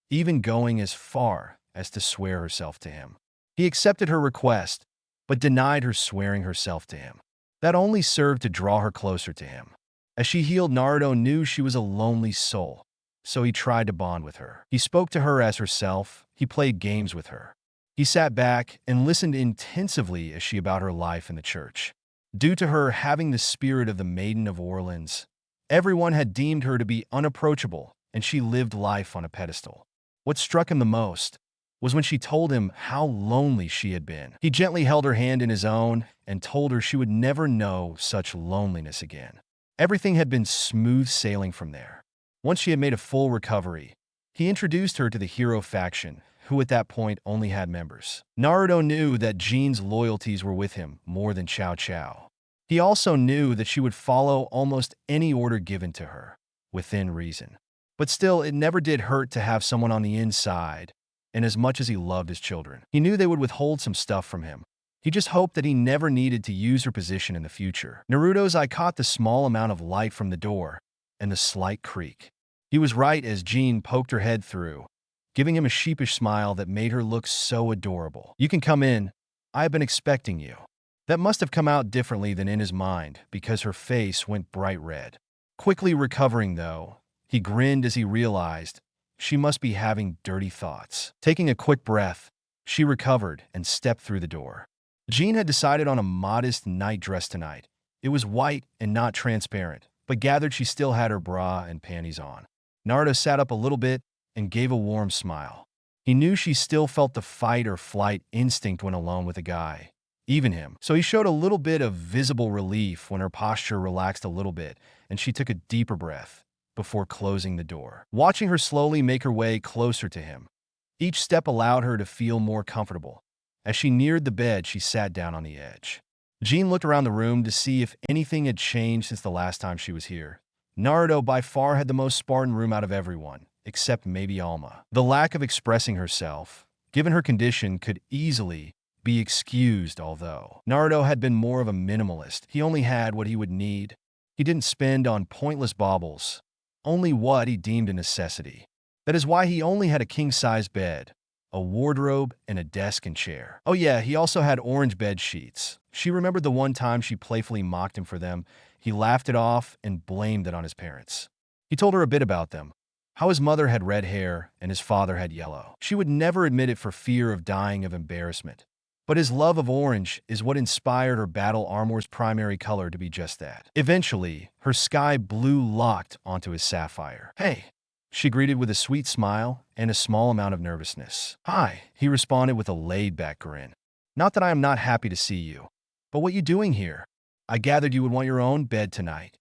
even going as far as to swear herself to him. He accepted her request, but denied her swearing herself to him. That only served to draw her closer to him. As she healed, Naruto knew she was a lonely soul, so he tried to bond with her. He spoke to her as herself. He played games with her. He sat back and listened intensively as she about her life in the church. Due to her having the spirit of the Maiden of Orleans, everyone had deemed her to be unapproachable, and she lived life on a pedestal. What struck him the most was when she told him how lonely she had been. He gently held her hand in his own and told her she would never know such loneliness again. Everything had been smooth sailing from there. Once she had made a full recovery, he introduced her to the hero faction, who at that point only had members. Naruto knew that Jean's loyalties were with him more than Cao Cao. He also knew that she would follow almost any order given to her, within reason. But still, it never did hurt to have someone on the inside, and as much as he loved his children, he knew they would withhold some stuff from him. He just hoped that he never needed to use her position in the future. Naruto's eye caught the small amount of light from the door and the slight creak. He was right as Jean poked her head through, giving him a sheepish smile that made her look so adorable. "You can come in. I have been expecting you." That must have come out differently than in his mind, because her face went bright red. Quickly recovering, though, he grinned as he realized she must be having dirty thoughts. Taking a quick breath, she recovered and stepped through the door. Jean had decided on a modest night dress tonight. It was white and not transparent, but gathered she still had her bra and panties on. Naruto sat up a little bit and gave a warm smile. He knew she still felt the fight or flight instinct when alone with a guy, even him. So he showed a little bit of visible relief when her posture relaxed a little bit and she took a deeper breath before closing the door. Watching her slowly make her way closer to him, each step allowed her to feel more comfortable. As she neared the bed, she sat down on the edge. Jean looked around the room to see if anything had changed since the last time she was here. Naruto by far had the most Spartan room out of everyone, except maybe Alma. The lack of expressing herself, given her condition, could easily be excused, although Naruto had been more of a minimalist. He only had what he would need. He didn't spend on pointless baubles, only what he deemed a necessity. That is why he only had a king-size bed, a wardrobe, and a desk and chair. Oh yeah, he also had orange bed sheets. She remembered the one time she playfully mocked him for them. He laughed it off and blamed it on his parents. He told her a bit about them, how his mother had red hair and his father had yellow. She would never admit it for fear of dying of embarrassment. But his love of orange is what inspired her battle armor's primary color to be just that. Eventually, her sky blue locked onto his sapphire. "Hey," she greeted with a sweet smile and a small amount of nervousness. "Hi," he responded with a laid-back grin. "Not that I am not happy to see you, but what you doing here? I gathered you would want your own bed tonight."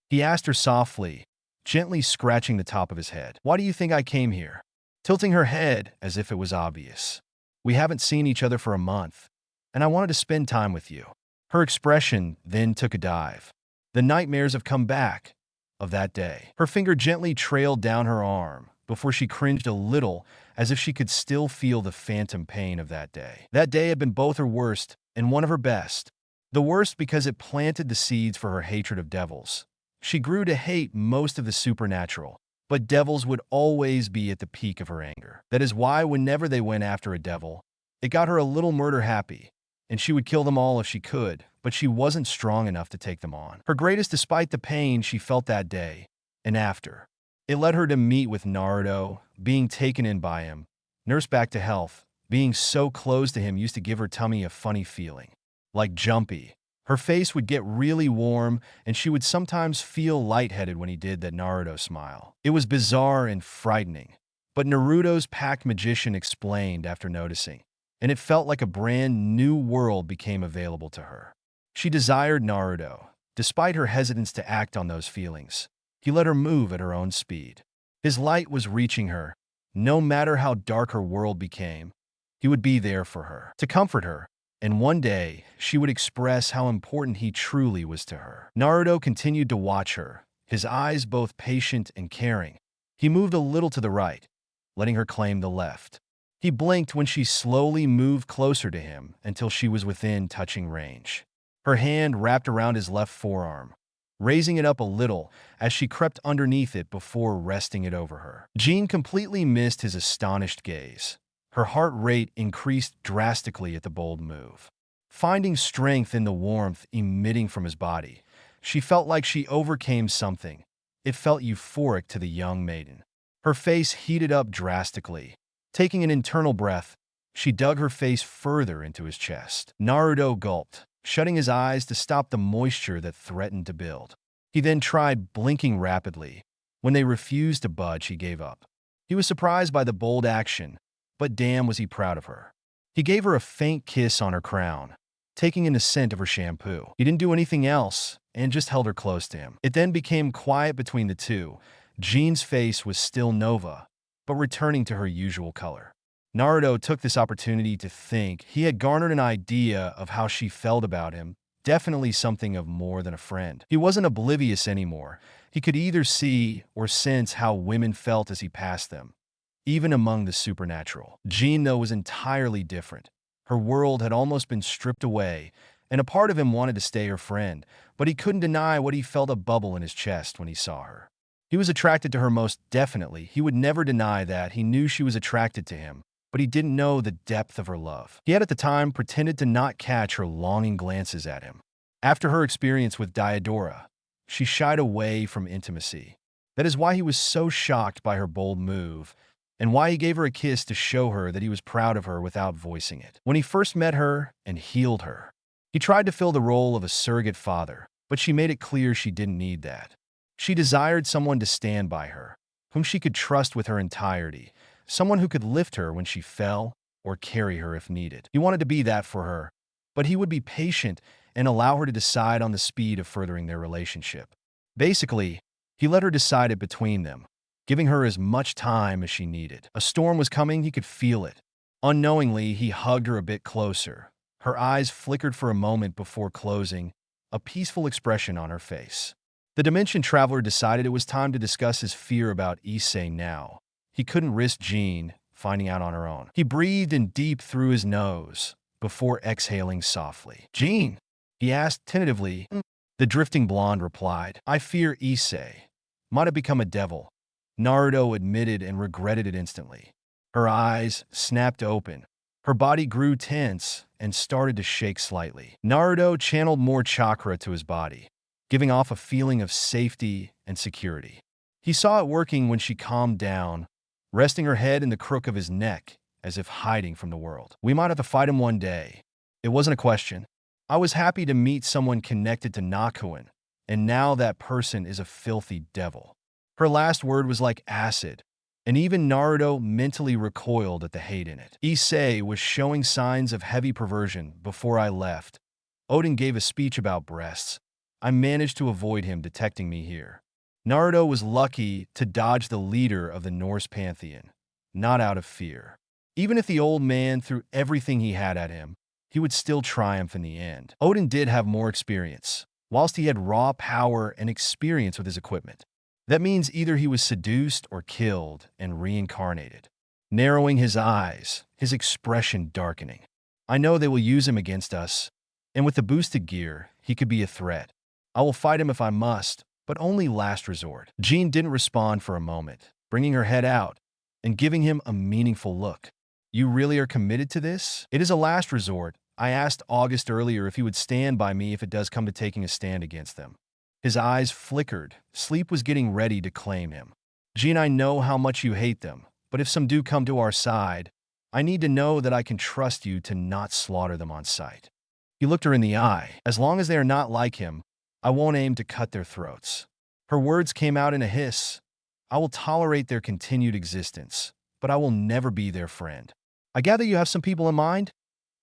He asked her softly, gently scratching the top of his head. "Why do you think I came here?" Tilting her head as if it was obvious. "We haven't seen each other for a month, and I wanted to spend time with you." Her expression then took a dive. The nightmares have come back of that day. Her finger gently trailed down her arm before she cringed a little, as if she could still feel the phantom pain of that day. That day had been both her worst and one of her best. The worst because it planted the seeds for her hatred of devils. She grew to hate most of the supernatural, but devils would always be at the peak of her anger. That is why whenever they went after a devil, it got her a little murder happy, and she would kill them all if she could, but she wasn't strong enough to take them on. Her greatest despite the pain she felt that day and after. It led her to meet with Naruto, being taken in by him, nursed back to health. Being so close to him used to give her tummy a funny feeling, like jumpy. Her face would get really warm, and she would sometimes feel lightheaded when he did that Naruto smile. It was bizarre and frightening, but Naruto's pack magician explained after noticing, and it felt like a brand new world became available to her. She desired Naruto, despite her hesitance to act on those feelings. He let her move at her own speed. His light was reaching her. No matter how dark her world became, he would be there for her, to comfort her, and one day she would express how important he truly was to her. Naruto continued to watch her, his eyes both patient and caring. He moved a little to the right, letting her claim the left. He blinked when she slowly moved closer to him until she was within touching range. Her hand wrapped around his left forearm, raising it up a little as she crept underneath it before resting it over her. Jean completely missed his astonished gaze. Her heart rate increased drastically at the bold move. Finding strength in the warmth emitting from his body, she felt like she overcame something. It felt euphoric to the young maiden. Her face heated up drastically. Taking an internal breath, she dug her face further into his chest. Naruto gulped, shutting his eyes to stop the moisture that threatened to build. He then tried blinking rapidly. When they refused to budge, he gave up. He was surprised by the bold action, but damn was he proud of her. He gave her a faint kiss on her crown, taking in the scent of her shampoo. He didn't do anything else and just held her close to him. It then became quiet between the two. Jean's face was still Nova, but returning to her usual color. Naruto took this opportunity to think. He had garnered an idea of how she felt about him, definitely something of more than a friend. He wasn't oblivious anymore. He could either see or sense how women felt as he passed them, even among the supernatural. Jean, though, was entirely different. Her world had almost been stripped away, and a part of him wanted to stay her friend, but he couldn't deny what he felt a bubble in his chest when he saw her. He was attracted to her most definitely. He would never deny that. He knew she was attracted to him, but he didn't know the depth of her love. He had at the time pretended to not catch her longing glances at him. After her experience with Diodora, she shied away from intimacy. That is why he was so shocked by her bold move, and why he gave her a kiss to show her that he was proud of her without voicing it. When he first met her and healed her, he tried to fill the role of a surrogate father, but she made it clear she didn't need that. She desired someone to stand by her, whom she could trust with her entirety, someone who could lift her when she fell or carry her if needed. He wanted to be that for her, but he would be patient and allow her to decide on the speed of furthering their relationship. Basically, he let her decide it between them, giving her as much time as she needed. A storm was coming, he could feel it. Unknowingly, he hugged her a bit closer. Her eyes flickered for a moment before closing, a peaceful expression on her face. The Dimension Traveler decided it was time to discuss his fear about Issei now. He couldn't risk Jean finding out on her own. He breathed in deep through his nose before exhaling softly. "Jean?" he asked tentatively. The drifting blonde replied, "I fear Issei might have become a devil." Naruto admitted and regretted it instantly. Her eyes snapped open. Her body grew tense and started to shake slightly. Naruto channeled more chakra to his body, giving off a feeling of safety and security. He saw it working when she calmed down, resting her head in the crook of his neck as if hiding from the world. "We might have to fight him one day," It wasn't a question. I was happy to meet someone connected to Nakuin, and now that person is a filthy devil. Her last word was like acid, and even Naruto mentally recoiled at the hate in it. Issei was showing signs of heavy perversion before I left. Odin gave a speech about breasts. I managed to avoid him detecting me here. Naruto was lucky to dodge the leader of the Norse pantheon, not out of fear. Even if the old man threw everything he had at him, he would still triumph in the end. Odin did have more experience, whilst he had raw power and experience with his equipment. That means either he was seduced or killed and reincarnated. Narrowing his eyes, his expression darkening. I know they will use him against us, and with the boosted gear, he could be a threat. I will fight him if I must, but only last resort. Jean didn't respond for a moment, bringing her head out and giving him a meaningful look. You really are committed to this? It is a last resort. I asked August earlier if he would stand by me if it does come to taking a stand against them. His eyes flickered. Sleep was getting ready to claim him. Jean, I know how much you hate them, but if some do come to our side, I need to know that I can trust you to not slaughter them on sight. He looked her in the eye. As long as they are not like him, I won't aim to cut their throats. Her words came out in a hiss. I will tolerate their continued existence, but I will never be their friend. I gather you have some people in mind?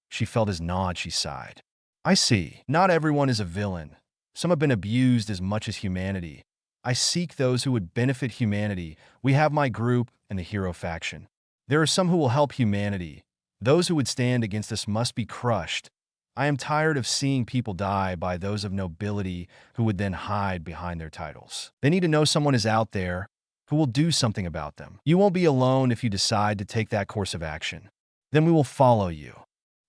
She felt his nod, she sighed. I see. Not everyone is a villain. Some have been abused as much as humanity. I seek those who would benefit humanity. We have my group and the hero faction. There are some who will help humanity. Those who would stand against us must be crushed. I am tired of seeing people die by those of nobility who would then hide behind their titles. They need to know someone is out there who will do something about them. You won't be alone if you decide to take that course of action. Then we will follow you.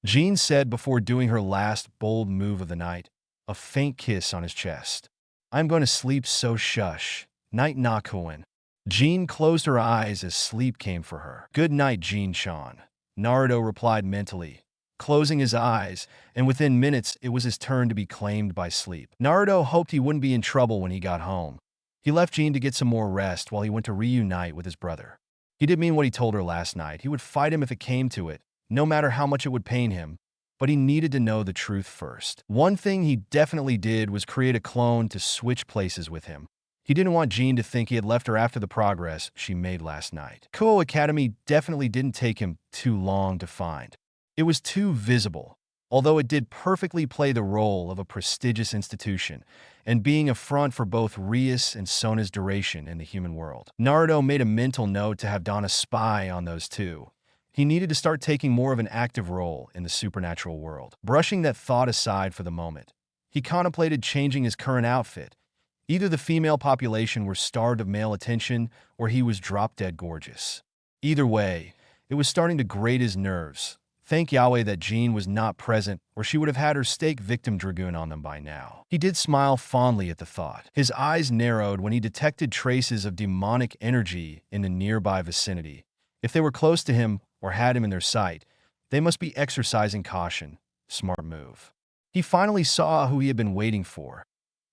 Jean said before doing her last bold move of the night, a faint kiss on his chest. I'm going to sleep, so shush. Night, Nakuin. Jean closed her eyes as sleep came for her. Good night, Jean-chan. Naruto replied mentally, closing his eyes, and within minutes it was his turn to be claimed by sleep. Naruto hoped he wouldn't be in trouble when he got home. He left Jean to get some more rest while he went to reunite with his brother. He didn't mean what he told her last night. He would fight him if it came to it, no matter how much it would pain him, but he needed to know the truth first. One thing he definitely did was create a clone to switch places with him. He didn't want Jean to think he had left her after the progress she made last night. Kuo Academy definitely didn't take him too long to find. It was too visible, although it did perfectly play the role of a prestigious institution and being a front for both Rias and Sona's duration in the human world. Naruto made a mental note to have Donna spy on those two. He needed to start taking more of an active role in the supernatural world. Brushing that thought aside for the moment, he contemplated changing his current outfit. Either the female population were starved of male attention, or he was drop-dead gorgeous. Either way, it was starting to grate his nerves. Thank Yahweh that Jean was not present, or she would have had her stake victim dragoon on them by now. He did smile fondly at the thought. His eyes narrowed when he detected traces of demonic energy in the nearby vicinity. If they were close to him or had him in their sight, they must be exercising caution. Smart move. He finally saw who he had been waiting for.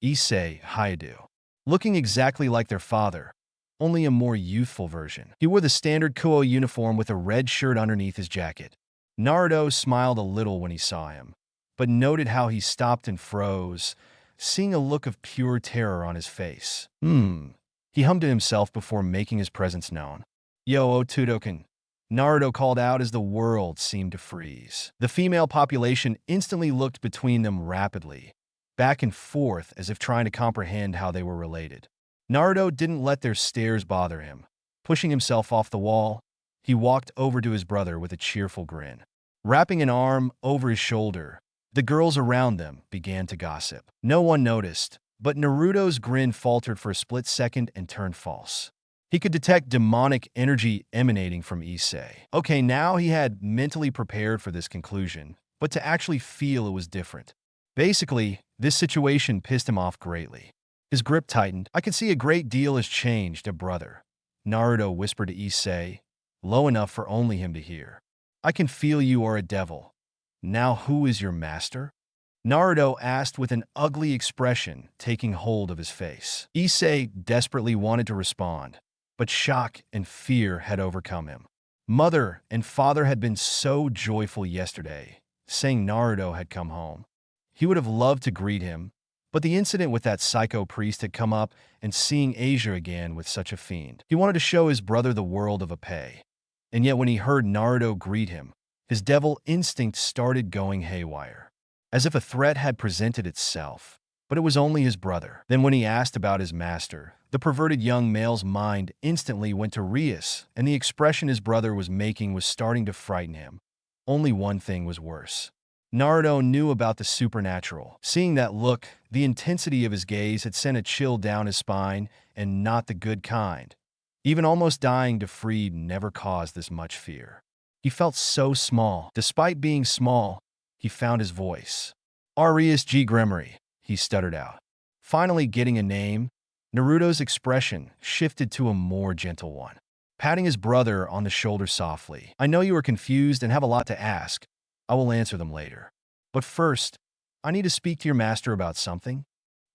Issei Hayadu. Looking exactly like their father, only a more youthful version. He wore the standard Kuo uniform with a red shirt underneath his jacket. Naruto smiled a little when he saw him, but noted how he stopped and froze, seeing a look of pure terror on his face. He hummed to himself before making his presence known. Yo, Otudoken. Naruto called out as the world seemed to freeze. The female population instantly looked between them rapidly, back and forth as if trying to comprehend how they were related. Naruto didn't let their stares bother him. Pushing himself off the wall, he walked over to his brother with a cheerful grin. Wrapping an arm over his shoulder, the girls around them began to gossip. No one noticed, but Naruto's grin faltered for a split second and turned false. He could detect demonic energy emanating from Issei. Okay, now he had mentally prepared for this conclusion, but to actually feel it was different. Basically, this situation pissed him off greatly. His grip tightened. I can see a great deal has changed, a brother. Naruto whispered to Issei, low enough for only him to hear. I can feel you are a devil. Now who is your master? Naruto asked with an ugly expression taking hold of his face. Issei desperately wanted to respond, but shock and fear had overcome him. Mother and father had been so joyful yesterday, saying Naruto had come home. He would have loved to greet him, but the incident with that psycho priest had come up, and seeing Asia again with such a fiend. He wanted to show his brother the world of Ipei. And yet when he heard Naruto greet him, his devil instinct started going haywire, as if a threat had presented itself. But it was only his brother. Then when he asked about his master, the perverted young male's mind instantly went to Rias, and the expression his brother was making was starting to frighten him. Only one thing was worse. Naruto knew about the supernatural. Seeing that look, the intensity of his gaze had sent a chill down his spine, and not the good kind. Even almost dying to Freed never caused this much fear. He felt so small. Despite being small, he found his voice. Arias G. Gremory, he stuttered out. Finally getting a name, Naruto's expression shifted to a more gentle one. Patting his brother on the shoulder softly. I know you are confused and have a lot to ask. I will answer them later. But first, I need to speak to your master about something.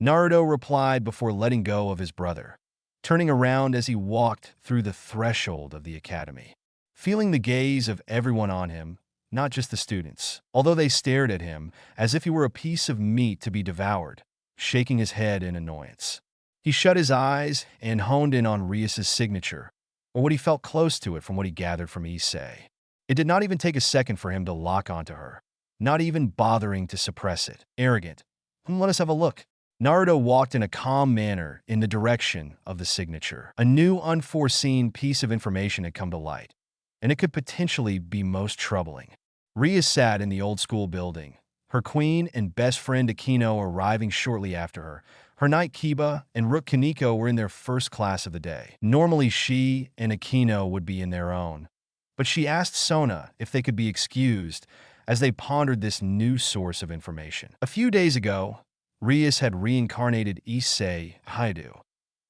Naruto replied before letting go of his brother, turning around as he walked through the threshold of the academy. Feeling the gaze of everyone on him, not just the students, although they stared at him as if he were a piece of meat to be devoured, shaking his head in annoyance. He shut his eyes and honed in on Rias's signature, or what he felt close to it from what he gathered from Issei. It did not even take a second for him to lock onto her, not even bothering to suppress it. Arrogant. Let us have a look. Naruto walked in a calm manner in the direction of the signature. A new, unforeseen piece of information had come to light, and it could potentially be most troubling. Ria sat in the old-school building, her queen and best friend Akino arriving shortly after her. Her knight Kiba and Rook Kaneko were in their first class of the day. Normally she and Akino would be in their own, but she asked Sona if they could be excused as they pondered this new source of information. A few days ago, Rias had reincarnated Issei Haidu,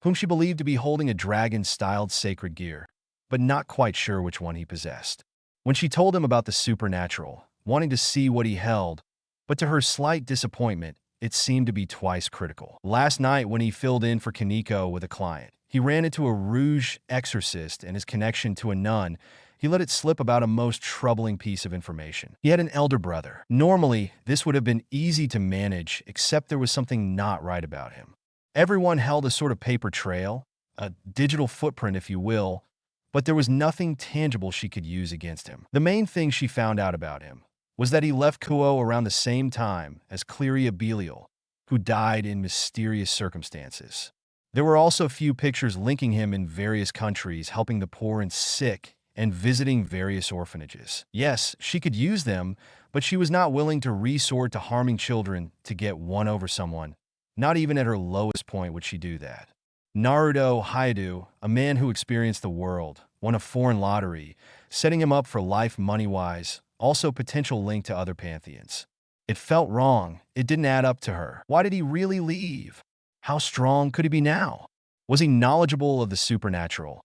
whom she believed to be holding a dragon-styled sacred gear, but not quite sure which one he possessed. When she told him about the supernatural, wanting to see what he held, but to her slight disappointment, it seemed to be twice critical. Last night, when he filled in for Kaneko with a client, he ran into a rouge exorcist and his connection to a nun. He let it slip about a most troubling piece of information. He had an elder brother. Normally, this would have been easy to manage, except there was something not right about him. Everyone held a sort of paper trail, a digital footprint if you will, but there was nothing tangible she could use against him. The main thing she found out about him was that he left Kuo around the same time as Cleria Belial, who died in mysterious circumstances. There were also a few pictures linking him in various countries, helping the poor and sick, and visiting various orphanages. Yes, she could use them, but she was not willing to resort to harming children to get one over someone. Not even at her lowest point would she do that. Naruto Haidu, a man who experienced the world, won a foreign lottery, setting him up for life money-wise, also potential link to other pantheons. It felt wrong. It didn't add up to her. Why did he really leave? How strong could he be now? Was he knowledgeable of the supernatural?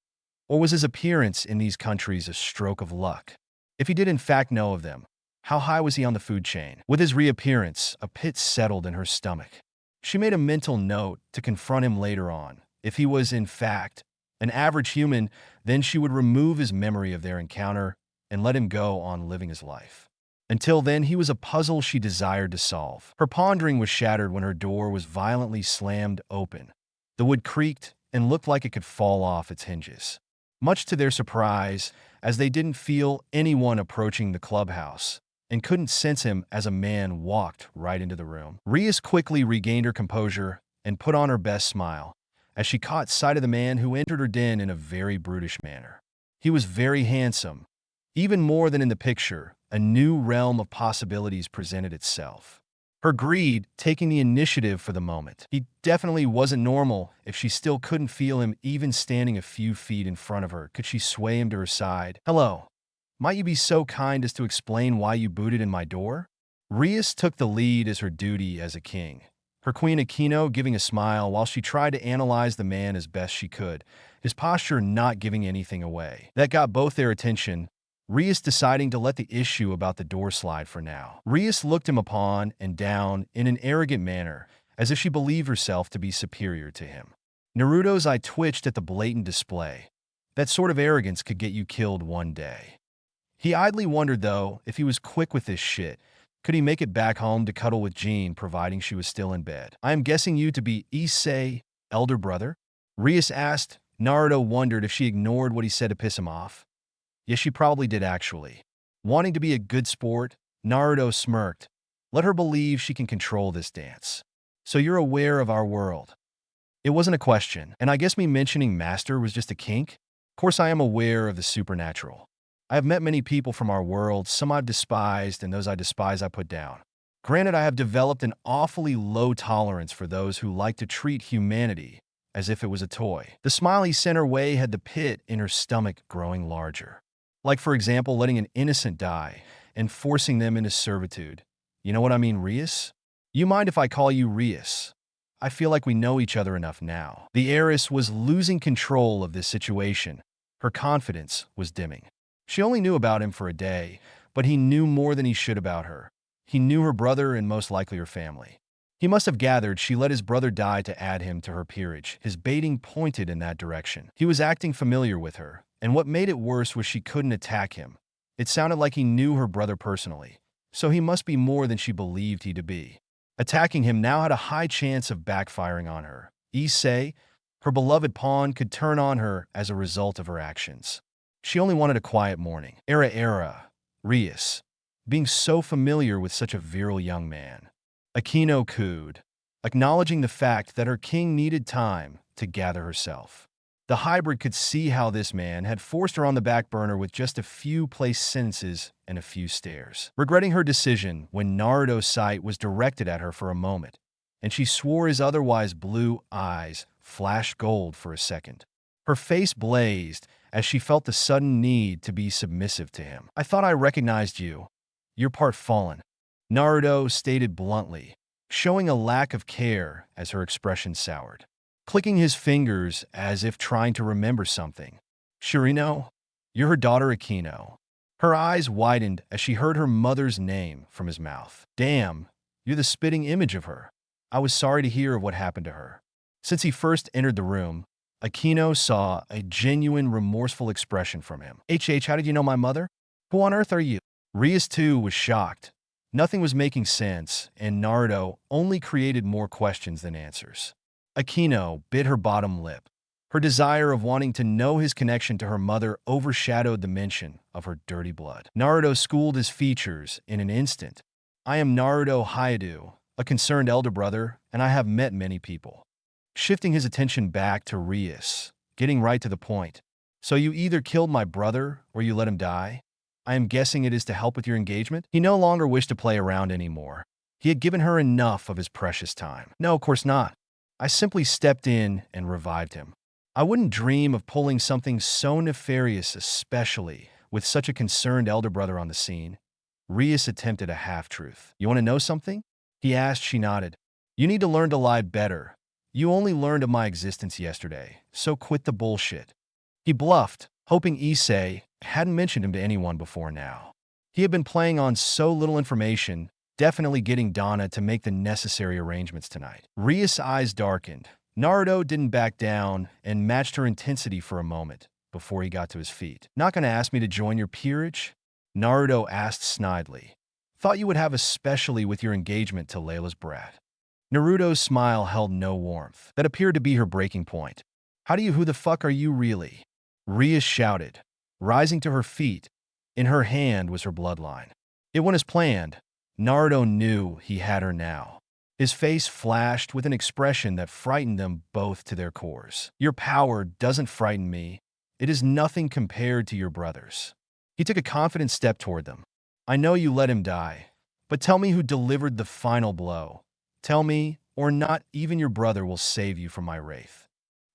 Or was his appearance in these countries a stroke of luck? If he did in fact know of them, how high was he on the food chain? With his reappearance, a pit settled in her stomach. She made a mental note to confront him later on. If he was, in fact, an average human, then she would remove his memory of their encounter and let him go on living his life. Until then, he was a puzzle she desired to solve. Her pondering was shattered when her door was violently slammed open. The wood creaked and looked like it could fall off its hinges. Much to their surprise, as they didn't feel anyone approaching the clubhouse and couldn't sense him as a man walked right into the room. Rias quickly regained her composure and put on her best smile as she caught sight of the man who entered her den in a very brutish manner. He was very handsome. Even more than in the picture, a new realm of possibilities presented itself. Her greed taking the initiative for the moment. He definitely wasn't normal. If she still couldn't feel him even standing a few feet in front of her, could she sway him to her side? Hello. Might you be so kind as to explain why you booted in my door? Rias took the lead as her duty as a king. Her queen Akino giving a smile while she tried to analyze the man as best she could, his posture not giving anything away. That got both their attention, Rias deciding to let the issue about the door slide for now. Rias looked him upon and down in an arrogant manner, as if she believed herself to be superior to him. Naruto's eye twitched at the blatant display. That sort of arrogance could get you killed one day. He idly wondered, though, if he was quick with this shit, Could he make it back home to cuddle with Jean, providing she was still in bed? I am guessing you to be Issei, elder brother? Rias asked. Naruto wondered if she ignored what he said to piss him off. Yes, she probably did actually. Wanting to be a good sport, Naruto smirked. Let her believe she can control this dance. So you're aware of our world. It wasn't a question, and I guess me mentioning master was just a kink? Of course I am aware of the supernatural. I have met many people from our world, some I've despised, and those I despise I put down. Granted, I have developed an awfully low tolerance for those who like to treat humanity as if it was a toy. The smile he sent her way had the pit in her stomach growing larger. Like, for example, letting an innocent die and forcing them into servitude. You know what I mean, Rias? You mind if I call you Rias? I feel like we know each other enough now. The heiress was losing control of this situation. Her confidence was dimming. She only knew about him for a day, but he knew more than he should about her. He knew her brother and most likely her family. He must have gathered she let his brother die to add him to her peerage. His baiting pointed in that direction. He was acting familiar with her, and what made it worse was she couldn't attack him. It sounded like he knew her brother personally, so he must be more than she believed he to be. Attacking him now had a high chance of backfiring on her. Issei, her beloved pawn, could turn on her as a result of her actions. She only wanted a quiet morning. Rias, being so familiar with such a virile young man. Akino cooed, acknowledging the fact that her king needed time to gather herself. The hybrid could see how this man had forced her on the back burner with just a few placed sentences and a few stares. Regretting her decision when Naruto's sight was directed at her for a moment, and she swore his otherwise blue eyes flashed gold for a second. Her face blazed as she felt the sudden need to be submissive to him. I thought I recognized you. You're part fallen, Naruto stated bluntly, showing a lack of care as her expression soured. Clicking his fingers as if trying to remember something. Shirino, you're her daughter Akino. Her eyes widened as she heard her mother's name from his mouth. Damn, you're the spitting image of her. I was sorry to hear of what happened to her. Since he first entered the room, Akino saw a genuine remorseful expression from him. How did you know my mother? Who on earth are you? Rias too was shocked. Nothing was making sense, and Naruto only created more questions than answers. Akino bit her bottom lip. Her desire of wanting to know his connection to her mother overshadowed the mention of her dirty blood. Naruto schooled his features in an instant. I am Naruto Hyudo, a concerned elder brother, and I have met many people. Shifting his attention back to Rias, getting right to the point. So you either killed my brother or you let him die? I am guessing it is to help with your engagement? He no longer wished to play around anymore. He had given her enough of his precious time. No, of course not. I simply stepped in and revived him. I wouldn't dream of pulling something so nefarious, especially with such a concerned elder brother on the scene. Rias attempted a half-truth. You want to know something? He asked. She nodded. You need to learn to lie better. You only learned of my existence yesterday, so quit the bullshit. He bluffed, hoping Issei hadn't mentioned him to anyone before now. He had been playing on so little information, definitely getting Donna to make the necessary arrangements tonight. Rias' eyes darkened. Naruto didn't back down and matched her intensity for a moment before he got to his feet. Not gonna ask me to join your peerage? Naruto asked snidely. Thought you would have especially with your engagement to Layla's brat. Naruto's smile held no warmth. That appeared to be her breaking point. Who the fuck are you really? Rias shouted, rising to her feet. In her hand was her bloodline. It went as planned. Naruto knew he had her now. His face flashed with an expression that frightened them both to their cores. Your power doesn't frighten me. It is nothing compared to your brother's. He took a confident step toward them. I know you let him die, but tell me who delivered the final blow. Tell me, or not even your brother will save you from my wraith.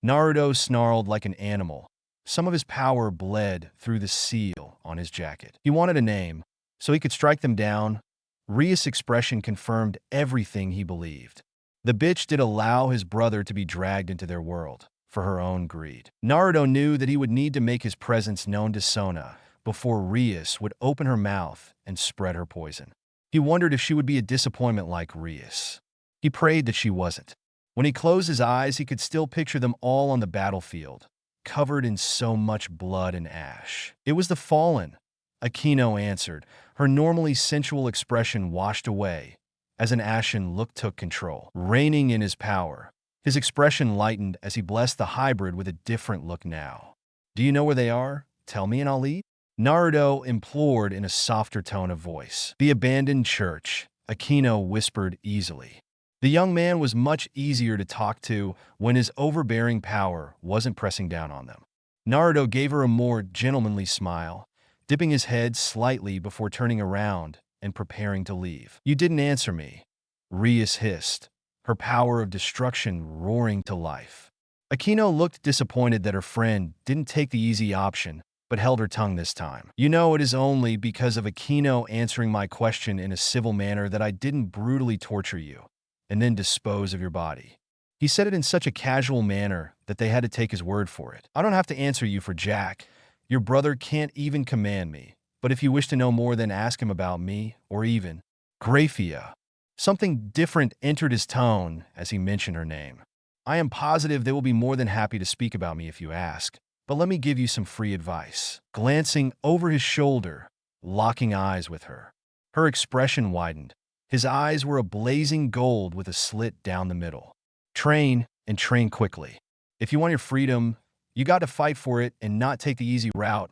Naruto snarled like an animal. Some of his power bled through the seal on his jacket. He wanted a name, so he could strike them down. Rias' expression confirmed everything he believed. The bitch did allow his brother to be dragged into their world for her own greed. Naruto knew that he would need to make his presence known to Sona before Rias would open her mouth and spread her poison. He wondered if she would be a disappointment like Rias. He prayed that she wasn't. When he closed his eyes, he could still picture them all on the battlefield, covered in so much blood and ash. It was the fallen, Akino answered, her normally sensual expression washed away as an ashen look took control, reigning in his power. His expression lightened as he blessed the hybrid with a different look now. Do you know where they are? Tell me and I'll eat. Naruto implored in a softer tone of voice. The abandoned church, Akino whispered easily. The young man was much easier to talk to when his overbearing power wasn't pressing down on them. Naruto gave her a more gentlemanly smile, dipping his head slightly before turning around and preparing to leave. You didn't answer me, Rias hissed, her power of destruction roaring to life. Akino looked disappointed that her friend didn't take the easy option, but held her tongue this time. You know, it is only because of Akino answering my question in a civil manner that I didn't brutally torture you and then dispose of your body. He said it in such a casual manner that they had to take his word for it. I don't have to answer you for Jack. Your brother can't even command me. But if you wish to know more, then ask him about me, or even Grafiya. Something different entered his tone as he mentioned her name. I am positive they will be more than happy to speak about me if you ask, but let me give you some free advice. Glancing over his shoulder, locking eyes with her. Her expression widened. His eyes were a blazing gold with a slit down the middle. Train, and train quickly. If you want your freedom, you got to fight for it and not take the easy route.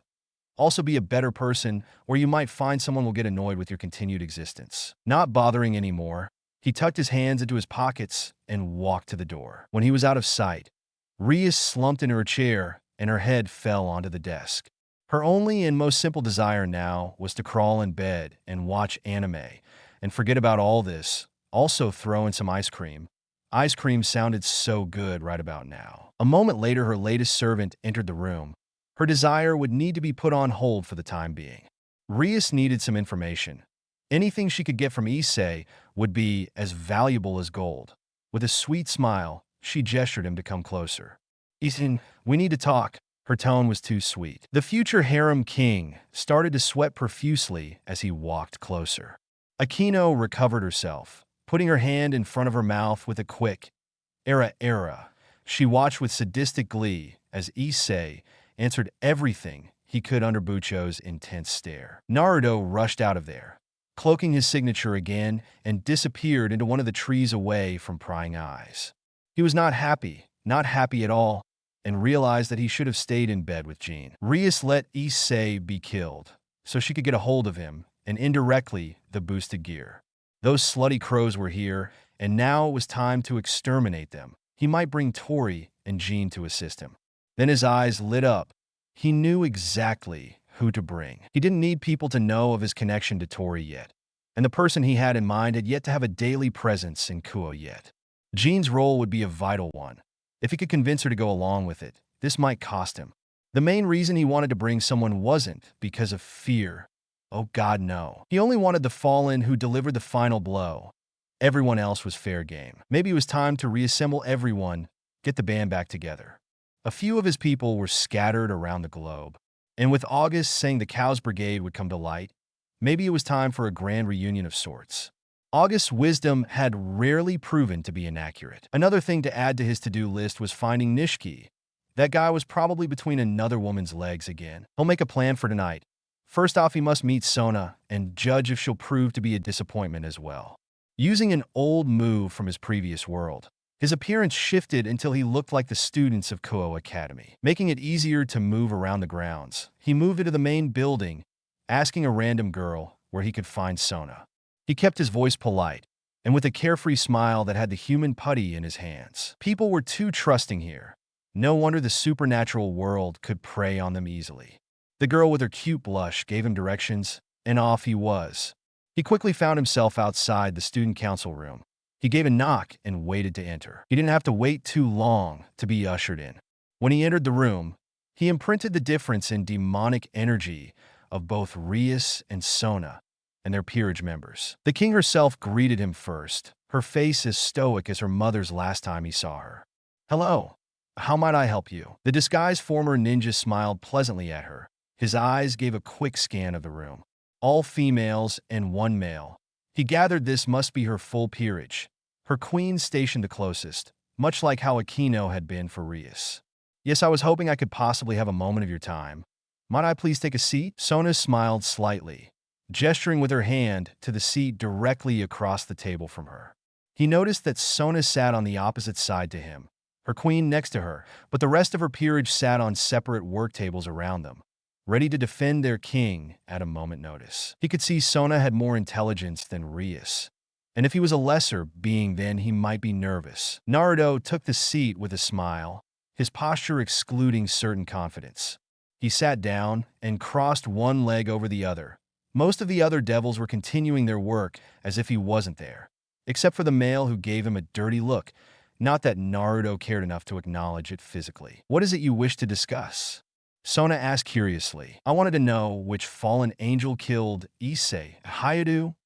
Also be a better person, or you might find someone will get annoyed with your continued existence. Not bothering anymore, he tucked his hands into his pockets and walked to the door. When he was out of sight, Rias slumped in her chair and her head fell onto the desk. Her only and most simple desire now was to crawl in bed and watch anime and forget about all this, also throw in some ice cream. Ice cream sounded so good right about now. A moment later, her latest servant entered the room. Her desire would need to be put on hold for the time being. Rias needed some information. Anything she could get from Issei would be as valuable as gold. With a sweet smile, she gestured him to come closer. Issei, we need to talk. Her tone was too sweet. The future harem king started to sweat profusely as he walked closer. Akino recovered herself, putting her hand in front of her mouth with a quick, era. She watched with sadistic glee as Issei answered everything he could under Bucho's intense stare. Naruto rushed out of there, cloaking his signature again, and disappeared into one of the trees away from prying eyes. He was not happy at all, and realized that he should have stayed in bed with Jean. Rias let Issei be killed, so she could get a hold of him, and indirectly the boosted gear. Those slutty crows were here, and now it was time to exterminate them. He might bring Tori and Jean to assist him. Then his eyes lit up. He knew exactly who to bring. He didn't need people to know of his connection to Tori yet, and the person he had in mind had yet to have a daily presence in Kuo yet. Jean's role would be a vital one. If he could convince her to go along with it, this might cost him. The main reason he wanted to bring someone wasn't because of fear. Oh God, no. He only wanted the fallen who delivered the final blow. Everyone else was fair game. Maybe it was time to reassemble everyone, get the band back together. A few of his people were scattered around the globe, and with August saying the Cows Brigade would come to light, maybe it was time for a grand reunion of sorts. August's wisdom had rarely proven to be inaccurate. Another thing to add to his to-do list was finding Nishiki. That guy was probably between another woman's legs again. He'll make a plan for tonight. First off, he must meet Sona and judge if she'll prove to be a disappointment as well. Using an old move from his previous world, his appearance shifted until he looked like the students of Kuo Academy. Making it easier to move around the grounds, he moved into the main building, asking a random girl where he could find Sona. He kept his voice polite, and with a carefree smile that had the human putty in his hands. People were too trusting here. No wonder the supernatural world could prey on them easily. The girl with her cute blush gave him directions, and off he was. He quickly found himself outside the student council room. He gave a knock and waited to enter. He didn't have to wait too long to be ushered in. When he entered the room, he imprinted the difference in demonic energy of both Rias and Sona and their peerage members. The king herself greeted him first, her face as stoic as her mother's last time he saw her. Hello, how might I help you? The disguised former ninja smiled pleasantly at her. His eyes gave a quick scan of the room. All females and one male. He gathered this must be her full peerage. Her queen stationed the closest, much like how Akino had been for Rias. Yes, I was hoping I could possibly have a moment of your time. Might I please take a seat? Sona smiled slightly, gesturing with her hand to the seat directly across the table from her. He noticed that Sona sat on the opposite side to him, her queen next to her, but the rest of her peerage sat on separate work tables around them, ready to defend their king at a moment's notice. He could see Sona had more intelligence than Rias, and if he was a lesser being then he might be nervous. Naruto took the seat with a smile, his posture excluding certain confidence. He sat down and crossed one leg over the other. Most of the other devils were continuing their work as if he wasn't there, except for the male who gave him a dirty look. Not that Naruto cared enough to acknowledge it physically. What is it you wish to discuss? Sona asked curiously. I wanted to know which fallen angel killed Issei Hayadu.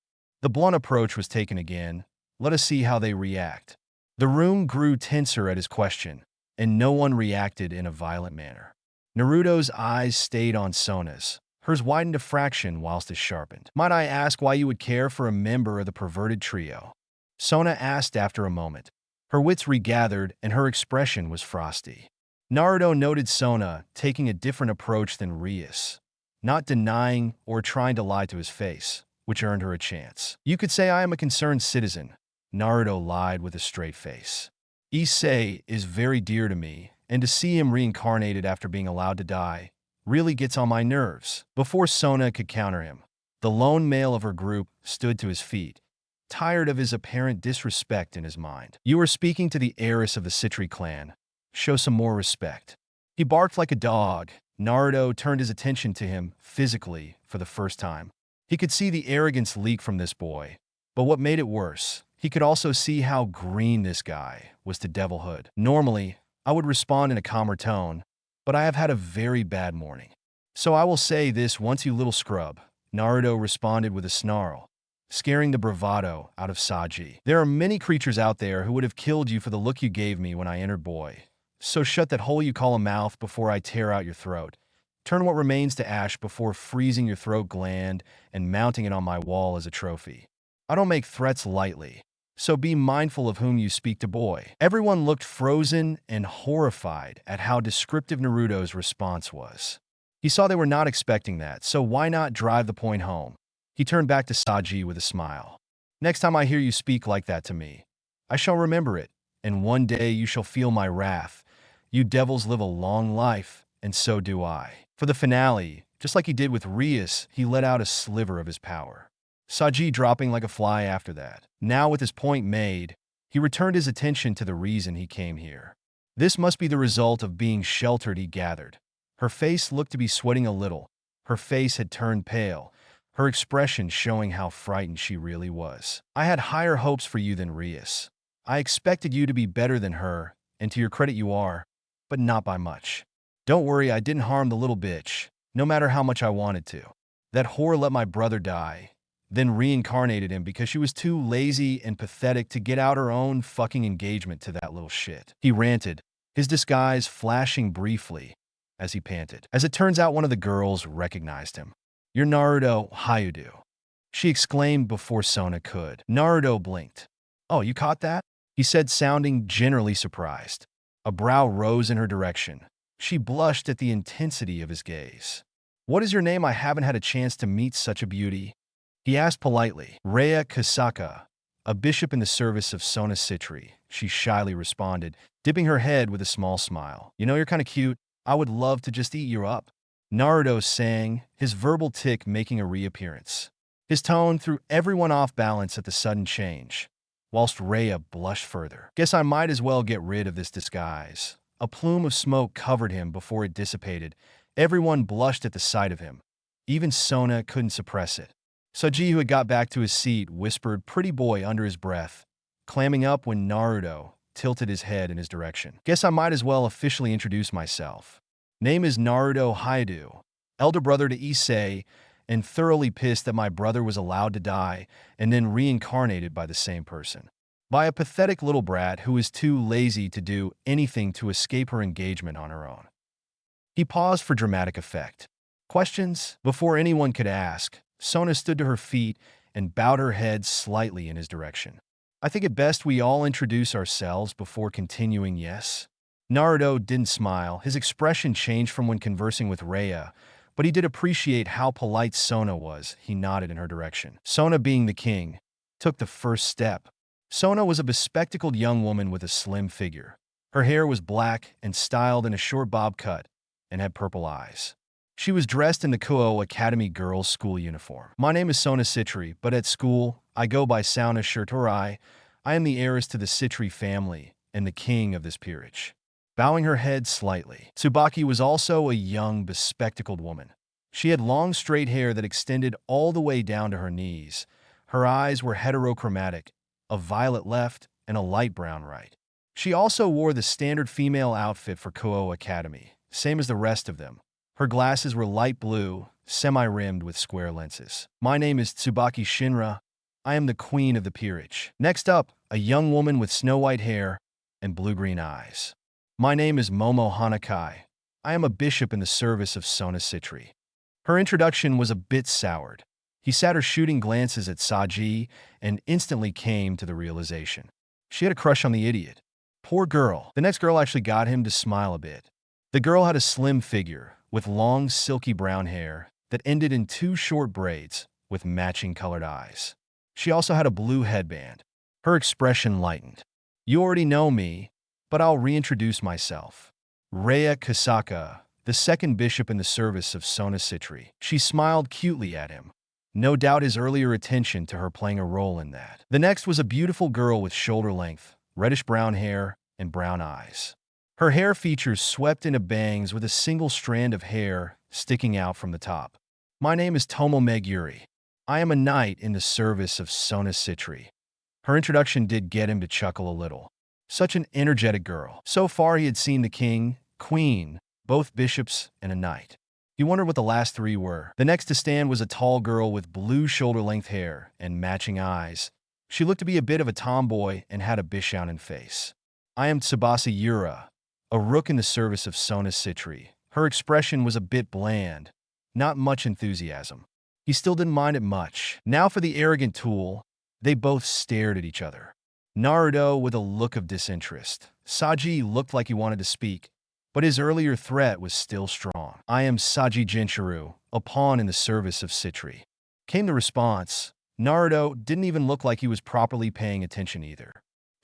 The blunt approach was taken again. Let us see how they react. The room grew tenser at his question, and no one reacted in a violent manner. Naruto's eyes stayed on Sona's. Hers widened a fraction whilst it sharpened. Might I ask why you would care for a member of the perverted trio? Sona asked after a moment. Her wits regathered and her expression was frosty. Naruto noted Sona taking a different approach than Rias, not denying or trying to lie to his face, which earned her a chance. You could say I am a concerned citizen, Naruto lied with a straight face. Issei is very dear to me, and to see him reincarnated after being allowed to die really gets on my nerves. Before Sona could counter him, the lone male of her group stood to his feet, tired of his apparent disrespect in his mind. You are speaking to the heiress of the Citri clan. Show some more respect. He barked like a dog. Naruto turned his attention to him physically for the first time. He could see the arrogance leak from this boy, but what made it worse, he could also see how green this guy was to devilhood. Normally, I would respond in a calmer tone, but I have had a very bad morning. So I will say this once, you little scrub. Naruto responded with a snarl, scaring the bravado out of Saji. There are many creatures out there who would have killed you for the look you gave me when I entered, boy. So shut that hole you call a mouth before I tear out your throat. Turn what remains to ash before freezing your throat gland and mounting it on my wall as a trophy. I don't make threats lightly, so be mindful of whom you speak to, boy. Everyone looked frozen and horrified at how descriptive Naruto's response was. He saw they were not expecting that, so why not drive the point home? He turned back to Saji with a smile. Next time I hear you speak like that to me, I shall remember it, and one day you shall feel my wrath. You devils live a long life, and so do I. For the finale, just like he did with Rias, he let out a sliver of his power, Saji dropping like a fly after that. Now with his point made, he returned his attention to the reason he came here. This must be the result of being sheltered, he gathered. Her face looked to be sweating a little. Her face had turned pale, her expression showing how frightened she really was. I had higher hopes for you than Rias. I expected you to be better than her, and to your credit you are, but not by much. Don't worry, I didn't harm the little bitch, no matter how much I wanted to. That whore let my brother die, then reincarnated him because she was too lazy and pathetic to get out her own fucking engagement to that little shit. He ranted, his disguise flashing briefly as he panted. As it turns out, one of the girls recognized him. You're Naruto Hayadu, she exclaimed before Sona could. Naruto blinked. Oh, you caught that? He said, sounding generally surprised. A brow rose in her direction. She blushed at the intensity of his gaze. What is your name? I haven't had a chance to meet such a beauty, he asked politely. Rhea Kasaka, a bishop in the service of Sona Citri, she shyly responded, dipping her head with a small smile. You know, you're kind of cute. I would love to just eat you up, Naruto sang, his verbal tick making a reappearance. His tone threw everyone off balance at the sudden change, whilst Rhea blushed further. Guess I might as well get rid of this disguise. A plume of smoke covered him before it dissipated. Everyone blushed at the sight of him. Even Sona couldn't suppress it. Saji, who had got back to his seat, whispered "pretty boy" under his breath, clamming up when Naruto tilted his head in his direction. Guess I might as well officially introduce myself. Name is Naruto Hayadu, elder brother to Issei, and thoroughly pissed that my brother was allowed to die and then reincarnated by the same person. By a pathetic little brat who is too lazy to do anything to escape her engagement on her own. He paused for dramatic effect. Questions? Before anyone could ask, Sona stood to her feet and bowed her head slightly in his direction. I think it best we all introduce ourselves before continuing, yes? Naruto didn't smile. His expression changed from when conversing with Rhea, but he did appreciate how polite Sona was. He nodded in her direction. Sona, being the king, took the first step. Sona was a bespectacled young woman with a slim figure. Her hair was black and styled in a short bob cut and had purple eyes. She was dressed in the Kuo Academy girls' school uniform. My name is Sona Citri, but at school, I go by Sauna Shirturai. I am the heiress to the Citri family and the king of this peerage. Bowing her head slightly, Tsubaki was also a young, bespectacled woman. She had long, straight hair that extended all the way down to her knees. Her eyes were heterochromatic, a violet left and a light brown right. She also wore the standard female outfit for Kuo Academy, same as the rest of them. Her glasses were light blue, semi-rimmed with square lenses. My name is Tsubaki Shinra. I am the queen of the peerage. Next up, a young woman with snow-white hair and blue-green eyes. My name is Momo Hanakai. I am a bishop in the service of Sona Citri. Her introduction was a bit soured. He sat her shooting glances at Saji and instantly came to the realization. She had a crush on the idiot. Poor girl. The next girl actually got him to smile a bit. The girl had a slim figure, with long, silky brown hair that ended in two short braids with matching colored eyes. She also had a blue headband. Her expression lightened. You already know me, but I'll reintroduce myself. Rhea Kasaka, the second bishop in the service of Sona Citri. She smiled cutely at him. No doubt his earlier attention to her playing a role in that. The next was a beautiful girl with shoulder-length, reddish-brown hair and brown eyes. Her hair features swept into bangs with a single strand of hair sticking out from the top. My name is Tomo Meguri. I am a knight in the service of Sona Citri. Her introduction did get him to chuckle a little. Such an energetic girl. So far he had seen the king, queen, both bishops, and a knight. He wondered what the last three were. The next to stand was a tall girl with blue shoulder-length hair and matching eyes. She looked to be a bit of a tomboy and had a Bishounen face. I am Tsubasa Yura, a rook in the service of Sona Citri. Her expression was a bit bland, not much enthusiasm. He still didn't mind it much. Now for the arrogant tool. They both stared at each other. Naruto with a look of disinterest. Saji looked like he wanted to speak, but his earlier threat was still strong. I am Saji Jinchuru, a pawn in the service of Citri. Came the response. Naruto didn't even look like he was properly paying attention either.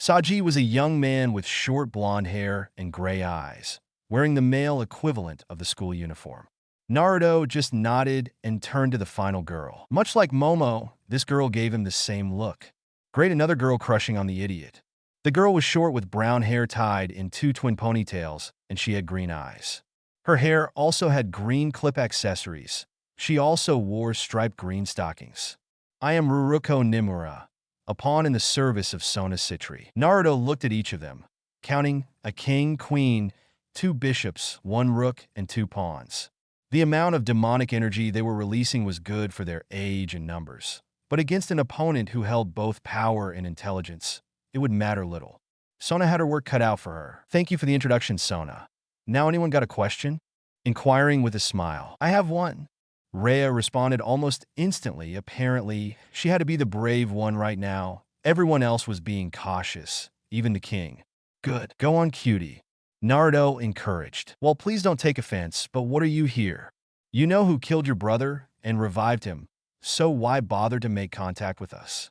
Saji was a young man with short blonde hair and gray eyes, wearing the male equivalent of the school uniform. Naruto just nodded and turned to the final girl. Much like Momo, this girl gave him the same look. Great, another girl crushing on the idiot. The girl was short with brown hair tied in two twin ponytails, and she had green eyes. Her hair also had green clip accessories. She also wore striped green stockings. I am Ruruko Nimura, a pawn in the service of Sona Citri. Naruto looked at each of them, counting a king, queen, two bishops, one rook, and two pawns. The amount of demonic energy they were releasing was good for their age and numbers. But against an opponent who held both power and intelligence, it would matter little. Sona had her work cut out for her. Thank you for the introduction, Sona. Now anyone got a question? Inquiring with a smile. I have one. Rhea responded almost instantly. Apparently, she had to be the brave one right now. Everyone else was being cautious, even the king. Good. Go on, cutie. Naruto encouraged. Well, please don't take offense, but what are you here? You know who killed your brother and revived him, so why bother to make contact with us?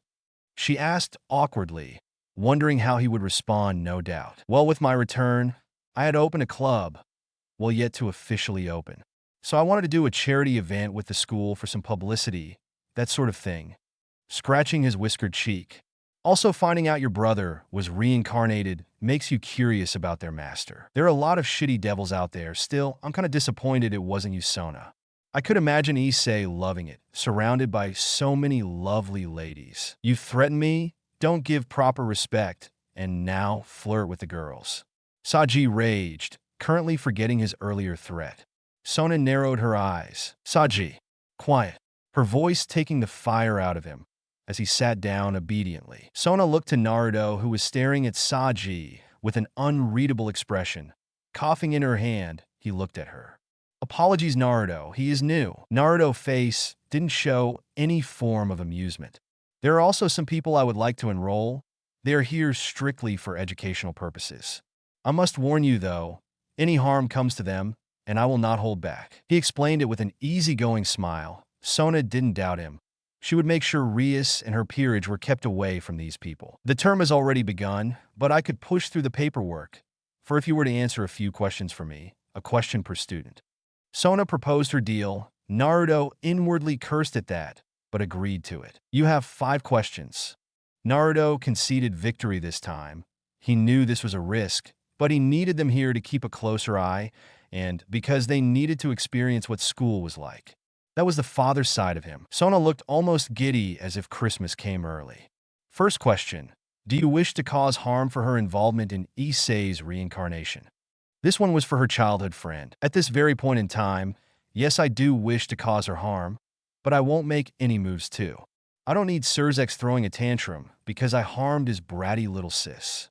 She asked awkwardly, wondering how he would respond, no doubt. Well, with my return, I had opened a club. Well, yet to officially open. So I wanted to do a charity event with the school for some publicity, that sort of thing. Scratching his whiskered cheek. Also, finding out your brother was reincarnated makes you curious about their master. There are a lot of shitty devils out there. Still, I'm kind of disappointed it wasn't you, Sona. I could imagine Issei loving it, surrounded by so many lovely ladies. You threaten me, don't give proper respect, and now flirt with the girls. Saji raged, currently forgetting his earlier threat. Sona narrowed her eyes. Saji, quiet. Her voice taking the fire out of him as he sat down obediently. Sona looked to Naruto, who was staring at Saji with an unreadable expression. Coughing in her hand, he looked at her. Apologies, Naruto. He is new. Naruto's face didn't show any form of amusement. There are also some people I would like to enroll. They are here strictly for educational purposes. I must warn you, though, any harm comes to them, and I will not hold back." He explained it with an easygoing smile. Sona didn't doubt him. She would make sure Rias and her peerage were kept away from these people. "The term has already begun, but I could push through the paperwork. For if you were to answer a few questions for me, a question per student." Sona proposed her deal. Naruto inwardly cursed at that, but agreed to it. "You have 5 questions." Naruto conceded victory this time. He knew this was a risk, but he needed them here to keep a closer eye, and because they needed to experience what school was like. That was the father side of him. Sona looked almost giddy, as if Christmas came early. First question: do you wish to cause harm for her involvement in Issei's reincarnation? This one was for her childhood friend. At this very point in time, yes, I do wish to cause her harm, but I won't make any moves too. I don't need Surzex throwing a tantrum because I harmed his bratty little sis.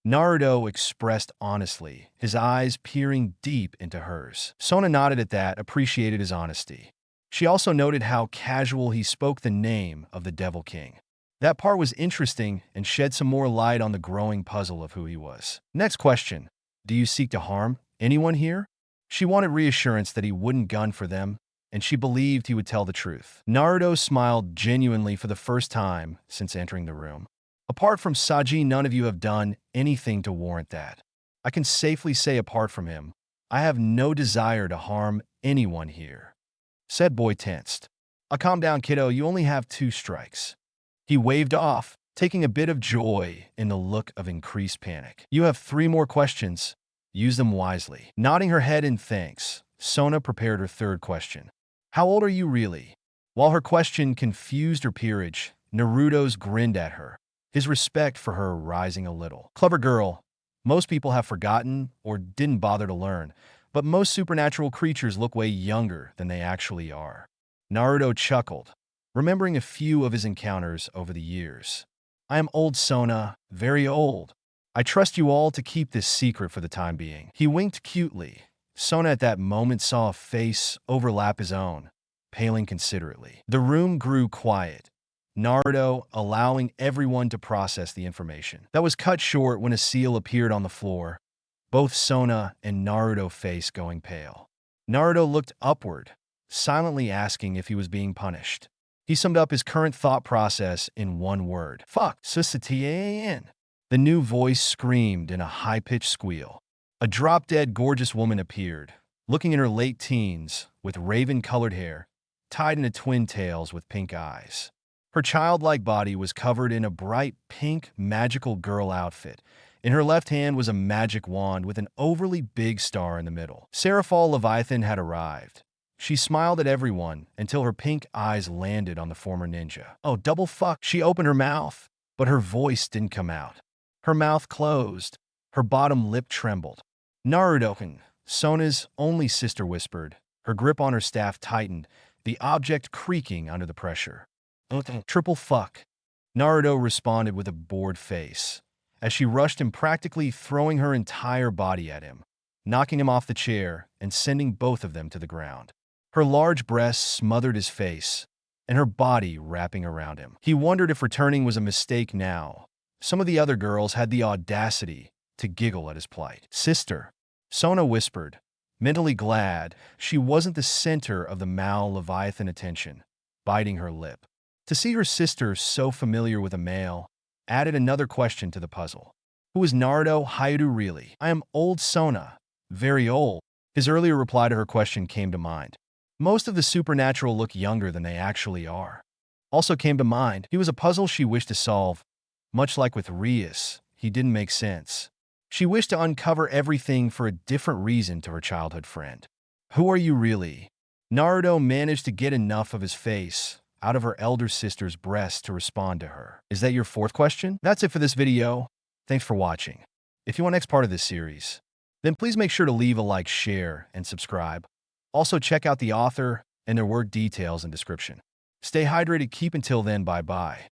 Naruto expressed honestly, his eyes peering deep into hers. Sona nodded at that, appreciated his honesty. She also noted how casual he spoke the name of the Devil King. That part was interesting and shed some more light on the growing puzzle of who he was. Next question: do you seek to harm anyone here? She wanted reassurance that he wouldn't gun for them, and she believed he would tell the truth. Naruto smiled genuinely for the first time since entering the room. "Apart from Saji, none of you have done anything to warrant that. I can safely say apart from him, I have no desire to harm anyone here." Said boy tensed. Calm down, kiddo, you only have 2 strikes." He waved off, taking a bit of joy in the look of increased panic. "You have 3 more questions. Use them wisely." Nodding her head in thanks, Sona prepared her third question. "How old are you really?" While her question confused her peerage, Naruto's grinned at her, his respect for her rising a little. "Clever girl. Most people have forgotten or didn't bother to learn, but most supernatural creatures look way younger than they actually are." Naruto chuckled, remembering a few of his encounters over the years. "I am old, Sona, very old. I trust you all to keep this secret for the time being." He winked cutely. Sona at that moment saw a face overlap his own, paling considerately. The room grew quiet, Naruto allowing everyone to process the information. That was cut short when a seal appeared on the floor, both Sona and Naruto face going pale. Naruto looked upward, silently asking if he was being punished. He summed up his current thought process in one word: "Fuck, Susatian." The new voice screamed in a high-pitched squeal. A drop-dead gorgeous woman appeared, looking in her late teens, with raven-colored hair, tied into twin tails with pink eyes. Her childlike body was covered in a bright pink magical girl outfit. In her left hand was a magic wand with an overly big star in the middle. Seraphal Leviathan had arrived. She smiled at everyone until her pink eyes landed on the former ninja. "Oh, double fuck." She opened her mouth, but her voice didn't come out. Her mouth closed. Her bottom lip trembled. "Naruto-kun," Sona's only sister whispered. Her grip on her staff tightened, the object creaking under the pressure. "Triple fuck," Naruto responded with a bored face, as she rushed him, practically throwing her entire body at him, knocking him off the chair and sending both of them to the ground. Her large breasts smothered his face, and her body wrapping around him. He wondered if returning was a mistake now. Some of the other girls had the audacity to giggle at his plight. "Sister," Sona whispered, mentally glad she wasn't the center of the Mal Leviathan attention, biting her lip. To see her sister so familiar with a male added another question to the puzzle. Who is Naruto Hyudu really? "I am old, Sona. Very old." His earlier reply to her question came to mind. Most of the supernatural look younger than they actually are. Also came to mind, he was a puzzle she wished to solve. Much like with Rias, he didn't make sense. She wished to uncover everything for a different reason to her childhood friend. "Who are you really?" Naruto managed to get enough of his face out of her elder sister's breast to respond to her. "Is that your 4th question?" That's it for this video. Thanks for watching. If you want next part of this series, then please make sure to leave a like, share, and subscribe. Also check out the author and their work details in description. Stay hydrated, keep until then, bye-bye.